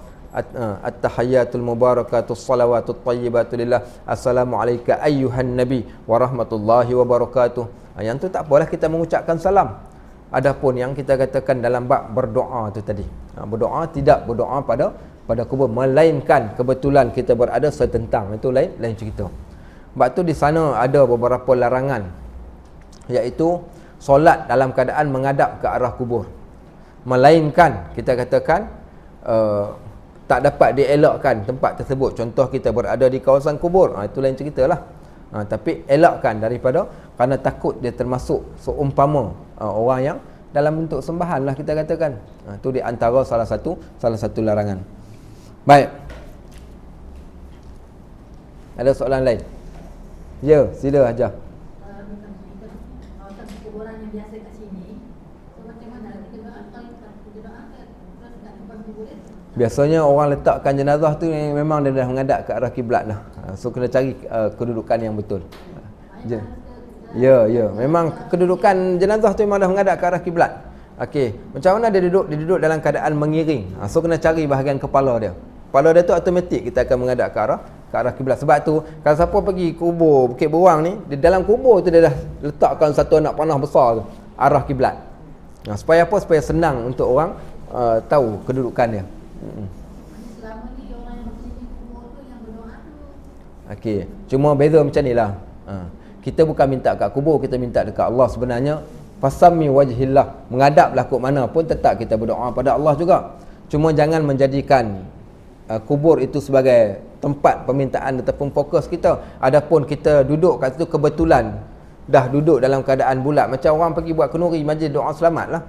at-tahiyyatul mubarakatus salawatut tayyibatu lillah, Assalamualaikum ayyuhan nabi wa rahmatullahi wa barakatuh. Yang tu tak apalah kita mengucapkan salam. Adapun yang kita katakan dalam bab berdoa tu tadi, berdoa tidak berdoa pada kubur, melainkan kebetulan kita berada setentang, itu lain cerita. Sebab tu di sana ada beberapa larangan, iaitu solat dalam keadaan menghadap ke arah kubur, melainkan kita katakan tak dapat dielakkan tempat tersebut. Contoh kita berada di kawasan kubur, itu lain ceritalah. Tapi elakkan daripada, kerana takut dia termasuk seumpama orang yang dalam bentuk sembahan lah kita katakan. Itu di antara salah satu larangan. Baik, ada soalan lain? Ya, sila aja. Kuburan yang biasa kat sini, so macam mana kita doa biasanya orang letakkan jenazah tu memang dia dah menghadap ke arah kiblat dah. So kena cari kedudukan yang betul. Ya, memang kedudukan jenazah tu memang dah menghadap ke arah kiblat. Okey, macam mana dia duduk? Dia duduk dalam keadaan mengiring. So kena cari bahagian kepala dia. Kepala dia tu automatik kita akan menghadap ke arah kiblat. Sebab tu kalau siapa pergi kubur Bukit Beruang ni, di dalam kubur tu dia dah letakkan satu anak panah besar tu arah kiblat. Supaya apa? Supaya senang untuk orang tahu kedudukan dia. Selama ni orang yang bersini kubur tu yang berdoa tu. Okey, cuma beza macam ni lah. Kita bukan minta kat kubur, kita minta dekat Allah sebenarnya. Fasammi wajhillah, menghadaplah ke mana pun tetap kita berdoa pada Allah juga. Cuma jangan menjadikan kubur itu sebagai tempat permintaan ataupun fokus kita. Adapun kita duduk kat situ kebetulan dah duduk dalam keadaan bulat, macam orang pergi buat kenduri majlis doa selamat lah,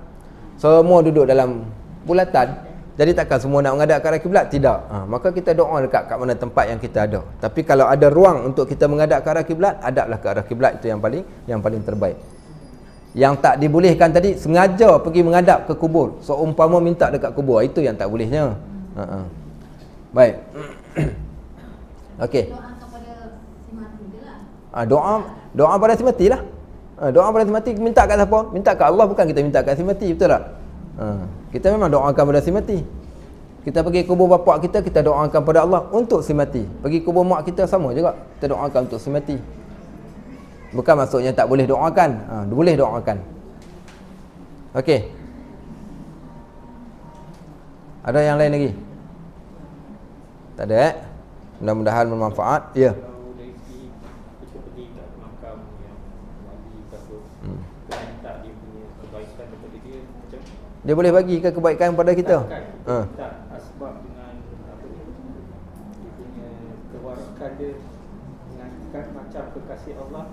semua duduk dalam bulatan, jadi takkan semua nak menghadap ke arah kiblat? Tidak. Maka kita doa dekat kat mana tempat yang kita ada. Tapi kalau ada ruang untuk kita menghadap ke arah kiblat, hadaplah ke arah kiblat. Itu yang paling terbaik. Yang tak dibolehkan tadi, sengaja pergi menghadap ke kubur, seumpama minta dekat kubur, itu yang tak bolehnya. Baik. Okey. Doa kepada si mati je lah. Doa pada si mati lah. Doa pada si mati minta kat siapa? Minta kat Allah, bukan kita minta kat si mati, betul tak? Kita memang doakan pada si mati. Kita pergi kubur bapak kita, kita doakan pada Allah untuk si mati. Pergi kubur mak kita sama juga, kita doakan untuk si mati. Bukan maksudnya tak boleh doakan. Boleh doakan. Okey. Ada yang lain lagi? Tak ada. Mudah-mudahan bermanfaat. Ya. Dia boleh bagi ke kebaikan pada kita? Tak asbab dengan apa ni? Dia punya kewarakan dia dengan macam kekasih Allah.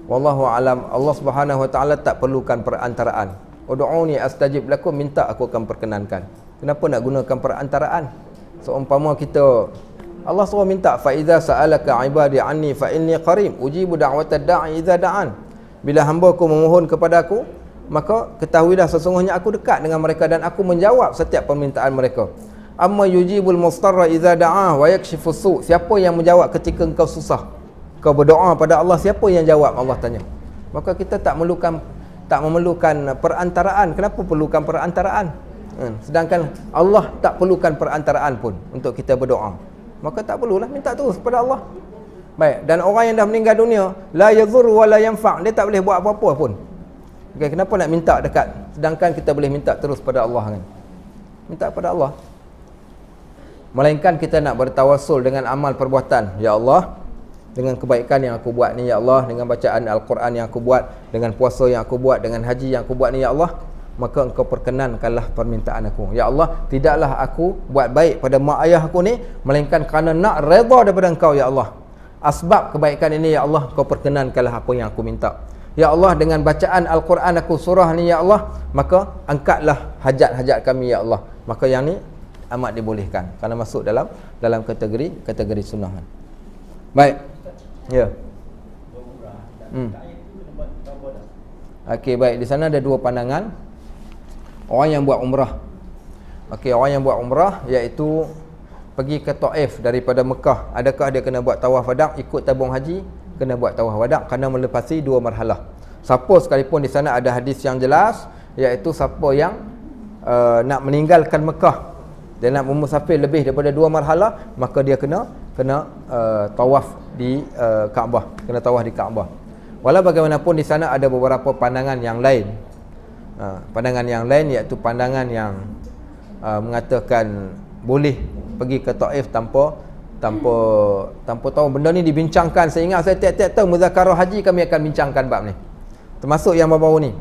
Wallahu alam. Allah Subhanahu wa taala tak perlukan perantaraan. Ud'uni astajib lakum, minta aku akan perkenankan. Kenapa nak gunakan perantaraan? Seumpama kita, Allah suruh minta, fa iza sa'alaka ibadi anni fa inni qarib ujibu da'watad da'i idza da'an. Bila hamba-Ku memohon kepadaku, maka ketahuilah sesungguhnya aku dekat dengan mereka dan aku menjawab setiap permintaan mereka. Amma yujibul mustarra idza da'ah wa yakshifus su'. Siapa yang menjawab ketika engkau susah? Kau berdoa pada Allah, siapa yang jawab? Allah tanya. Maka kita tak memerlukan perantaraan. Kenapa perlukan perantaraan? Sedangkan Allah tak perlukan perantaraan pun untuk kita berdoa. Maka tak perlulah minta terus pada Allah. Baik, dan orang yang dah meninggal dunia, la yadhur wa la yanfa', dia tak boleh buat apa-apa pun. Okay, kenapa nak minta dekat? Sedangkan kita boleh minta terus pada Allah kan? Minta pada Allah. Melainkan kita nak bertawassul dengan amal perbuatan. Ya Allah, dengan kebaikan yang aku buat ni, Ya Allah, dengan bacaan Al-Quran yang aku buat, dengan puasa yang aku buat, dengan haji yang aku buat ni, Ya Allah, maka engkau perkenankanlah permintaan aku. Ya Allah, tidaklah aku buat baik pada mak ayah aku ni, melainkan kerana nak redha daripada engkau, Ya Allah. Asbab kebaikan ini, Ya Allah, kau perkenankanlah apa yang aku minta. Ya Allah, dengan bacaan Al-Quran aku surah ni, Ya Allah, maka angkatlah hajat-hajat kami, Ya Allah. Maka yang ni amat dibolehkan kerana masuk dalam kategori sunnah. Baik. Ya. Okey, baik. Di sana ada dua pandangan. Orang yang buat umrah. Okey, orang yang buat umrah iaitu pergi ke Taif daripada Mekah, adakah dia kena buat tawaf wada', ikut tabung haji, kena buat tawaf wada' kerana melepasi dua marhalah. Siapa sekalipun di sana ada hadis yang jelas, iaitu siapa yang nak meninggalkan Mekah, dia nak bermusafir lebih daripada dua marhalah, maka dia kena tawaf di Kaabah, kena tawaf di Kaabah. Walau bagaimanapun di sana ada beberapa pandangan yang lain. Pandangan yang lain iaitu pandangan yang mengatakan boleh pergi ke Taif tanpa tahu. Benda ni dibincangkan. Saya ingat saya tiap-tiap tahun muzakarah haji kami akan bincangkan bab ni. Termasuk yang baru-baru ni.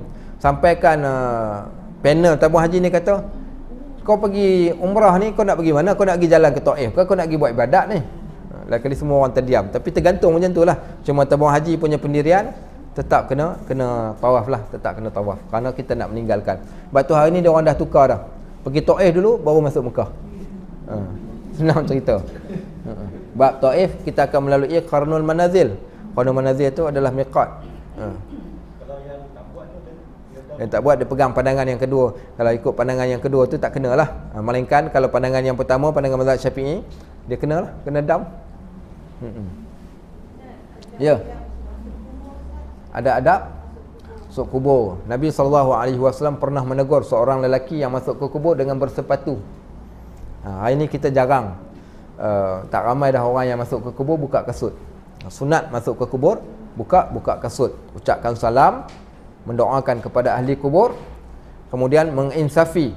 Sampaikan panel tabung haji ni kata, kau pergi umrah ni, kau nak pergi mana? Kau nak pergi jalan ke Taif ke kau nak pergi buat ibadat ni? Lah kali semua orang terdiam. Tapi tergantung macam tu lah. Cuma tabung haji punya pendirian tetap kena tawaf lah, tetap kena tawaf kerana kita nak meninggalkan. Sebab tu hari ni dia orang dah tukar dah. Pergi Taif dulu baru masuk Mekah. Senang cerita. Bab Taif kita akan melalui Qarnul Manazil. Qarnul Manazil tu adalah miqat. Kalau yang tak buat tu Yang tak buat dia pegang pandangan yang kedua. Kalau ikut pandangan yang kedua tu tak kenalah. Melainkan kalau pandangan yang pertama, pandangan mazhab Syafi'i, dia kenalah, kena dam. Ya. Ada adab masuk kubur. Nabi SAW pernah menegur seorang lelaki yang masuk ke kubur dengan bersepatu. Hari ni kita jarang, tak ramai dah orang yang masuk ke kubur buka kasut. Sunat masuk ke kubur buka kasut, ucapkan salam, mendoakan kepada ahli kubur, kemudian menginsafi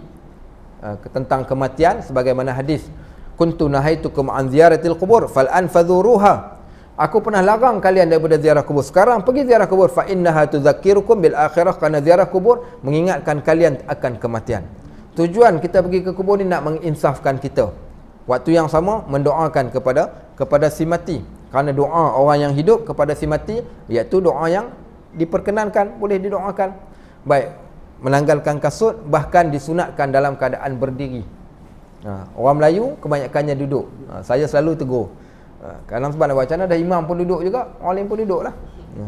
tentang kematian sebagaimana hadis, kuntu nahaitukum an ziyaratil qubur fal anfadhuruha. Aku pernah larang kalian daripada ziarah kubur, sekarang pergi ziarah kubur, fa innaha tudzakirukum bil akhirah, kerana ziarah kubur mengingatkan kalian akan kematian. Tujuan kita pergi ke kubur ni nak menginsafkan kita. Waktu yang sama mendoakan kepada si mati. Kerana doa orang yang hidup kepada si mati iaitu doa yang diperkenankan, boleh didoakan. Baik, menanggalkan kasut, bahkan disunatkan dalam keadaan berdiri. Orang Melayu kebanyakannya duduk. Saya selalu tegur. Kadang sebab nak wacana dah imam pun duduk juga, orang lain pun duduklah.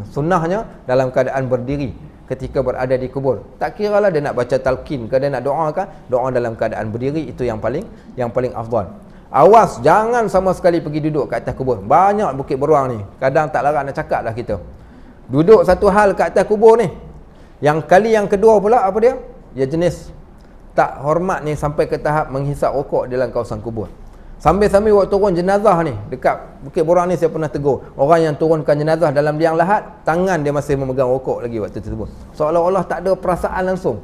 Sunnahnya dalam keadaan berdiri ketika berada di kubur. Tak kiralah dia nak baca talqin ke, dia nak doa ke, doa dalam keadaan berdiri, itu yang paling afdal. Awas, jangan sama sekali pergi duduk ke atas kubur. Banyak bukit beruang ni, kadang tak larat nak cakap dah kita. Duduk satu hal ke atas kubur ni. Yang kali yang kedua pula apa dia? Dia jenis tak hormat ni sampai ke tahap menghisap rokok dalam kawasan kubur. Sambil-sambil waktu turun jenazah ni, dekat bukit beruang ni saya pernah tegur. Orang yang turunkan jenazah dalam liang lahat, tangan dia masih memegang rokok lagi waktu tersebut. Seolah-olah tak ada perasaan langsung.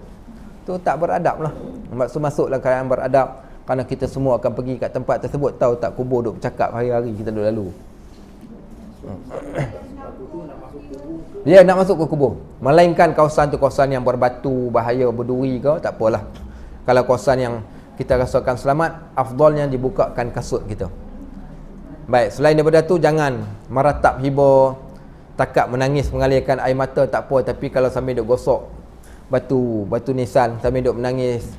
Tu tak beradab lah. Masuk-masuklah keadaan beradab. Kerana kita semua akan pergi kat tempat tersebut, tahu tak kubur duk bercakap hari-hari kita duk lalu. Dia nak masuk ke kubur. Melainkan kawasan tu kawasan yang berbatu, bahaya, berduri ke, tak apalah. Kalau kawasan yang kita rasakan selamat, afdalnya dibukakan kasut kita. Baik, selain daripada tu jangan meratap hibah, takak menangis mengalirkan air mata, tak apa. Tapi kalau sambil duk gosok batu nisan, sambil duk menangis,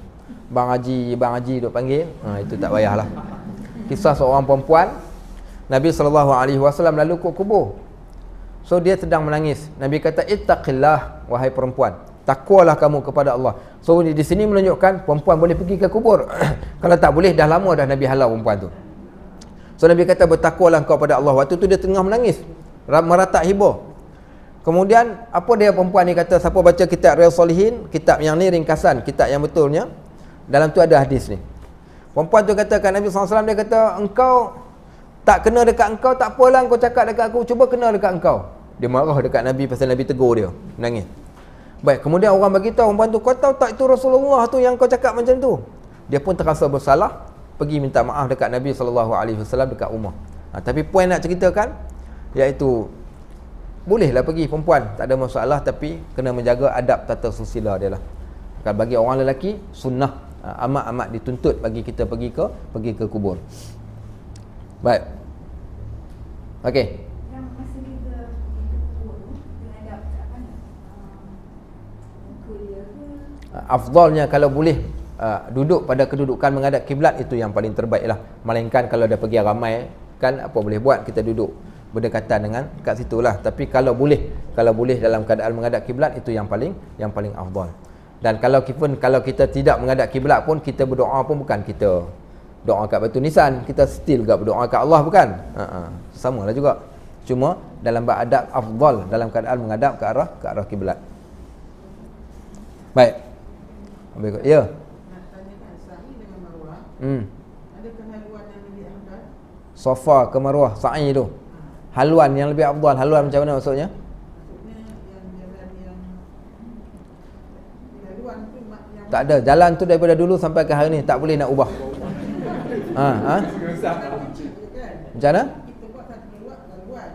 Bang Haji duk panggil, itu tak payahlah. Kisah seorang perempuan, Nabi SAW lalu ke kubur. So dia sedang menangis. Nabi kata, ittaqillah wahai perempuan, takwalah kamu kepada Allah. So di sini menunjukkan perempuan boleh pergi ke kubur. Kalau tak boleh, dah lama dah Nabi halau perempuan tu. So Nabi kata, bertakwalah kau pada Allah. Waktu tu dia tengah menangis, meratak hibah. Kemudian apa dia perempuan ni kata, siapa baca kitab Riyadhus Shalihin, kitab yang ni ringkasan, kitab yang betulnya, dalam tu ada hadis ni. Perempuan tu katakan Nabi SAW, dia kata, engkau Tak kena dekat engkau, tak apalah kau cakap dekat aku, cuba kena dekat engkau. Dia marah dekat Nabi pasal Nabi tegur dia, nangis. Baik, kemudian orang bagi tahu, orang bantu, kau tahu tak itu Rasulullah tu yang kau cakap macam tu. Dia pun terasa bersalah, pergi minta maaf dekat Nabi SAW dekat rumah. Tapi poin nak ceritakan iaitu bolehlah pergi perempuan, tak ada masalah, tapi kena menjaga adab tata susila dia lah. Kalau bagi orang lelaki sunnah, amat-amat dituntut bagi kita pergi ke kubur. Baik. Okey. Yang masa kita pergi ke kubur tu, dengan adab kat mana? Muka dia ke? Afdalnya kalau boleh duduk pada kedudukan menghadap kiblat, itu yang paling terbaik lah. Melainkan kalau dah pergi ramai, kan apa boleh buat, kita duduk berdekatan dengan kat situ lah. Tapi kalau boleh dalam keadaan menghadap kiblat, itu yang paling afdal. Dan kalau kita tidak menghadap kiblat pun, kita berdoa pun bukan kita doa kat batu nisan, kita still juga berdoa kat Allah, bukan? Samalah juga. Cuma dalam beradab afdal dalam keadaan menghadap ke arah kiblat. Baik. Ya. Nak tanyakan sa'i dengan marwah. Adakah haluan yang lebih afdal? Safa ke Marwah, sa'i tu. Haluan yang lebih afdal. Haluan macam mana maksudnya? Maksudnya yang jalan yang haluan tu yang Tak ada. Jalan tu daripada dulu sampai ke hari ni tak boleh nak ubah. kan? Macam mana? Kita buat satu haluan.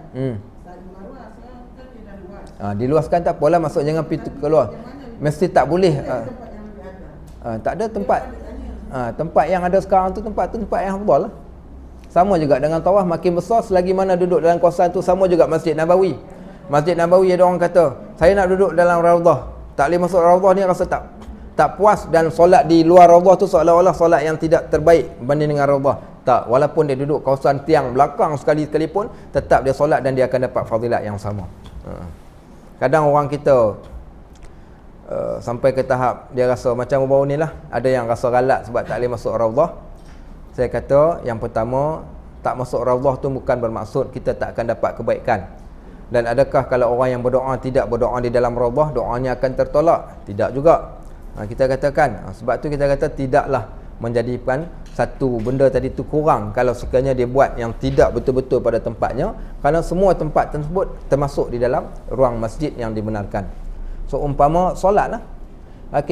Sa'i marwah sekarang kan dia dah luas. Diluaskan tak apalah, maksud jangan pintu keluar. Mesti tak boleh. Tempat yang lebih afdal. Tak ada tempat. Tempat yang ada sekarang tu tempat yang afdal lah. Sama juga dengan tawaf, makin besar selagi mana duduk dalam kawasan tu. Sama juga Masjid Nabawi. Masjid Nabawi ada orang kata, saya nak duduk dalam Raudhah, tak boleh masuk Raudhah ni, rasa tak puas, dan solat di luar Raudhah tu seolah-olah solat yang tidak terbaik berbanding dengan Raudhah. Tak, walaupun dia duduk kawasan tiang belakang sekalipun, tetap dia solat dan dia akan dapat fadilat yang sama. Kadang orang kita sampai ke tahap dia rasa macam baru ni lah, ada yang rasa galak sebab tak boleh masuk Raudhah. Saya kata yang pertama, tak masuk Raudhah tu bukan bermaksud kita tak akan dapat kebaikan. Dan adakah kalau orang yang berdoa tidak berdoa di dalam Raudhah, doanya akan tertolak? Tidak juga. Kita katakan, sebab tu kita kata tidaklah menjadikan satu benda tadi tu kurang kalau sekiranya dia buat yang tidak betul-betul pada tempatnya, kerana semua tempat tersebut termasuk di dalam ruang masjid yang dibenarkan. So umpama solat lah,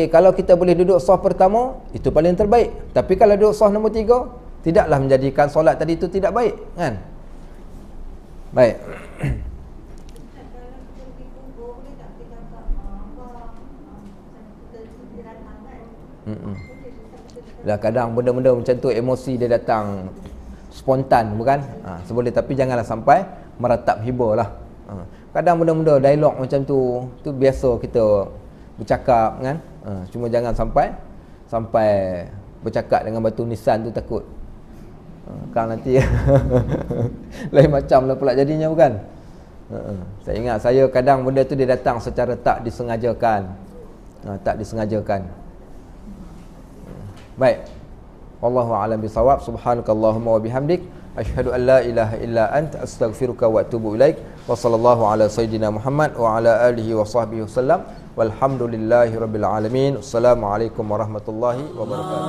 kalau kita boleh duduk saf pertama, itu paling terbaik. Tapi kalau duduk saf nombor 3, tidaklah menjadikan solat tadi itu tidak baik, kan? Baik. Lah kadang benda-benda macam tu emosi dia datang spontan, bukan? Seboleh, tapi janganlah sampai meratap hibah lah. Kadang benda-benda dialog macam tu biasa kita bercakap, kan? Cuma jangan sampai bercakap dengan batu nisan tu, takut kan nanti lain macam lah pula jadinya, bukan? Saya ingat kadang benda tu dia datang secara tak disengajakan. Baik. Wallahu a'lam bisawab. Subhanakallahumma wa bihamdik, asyhadu an la ilaha illa anta, astaghfiruka wa atubu ilaik. Wa sallallahu ala sayyidina Muhammad wa ala alihi wa sahbihi wasallam. Walhamdulillahi rabbil alamin. Assalamualaikum warahmatullahi wabarakatuh.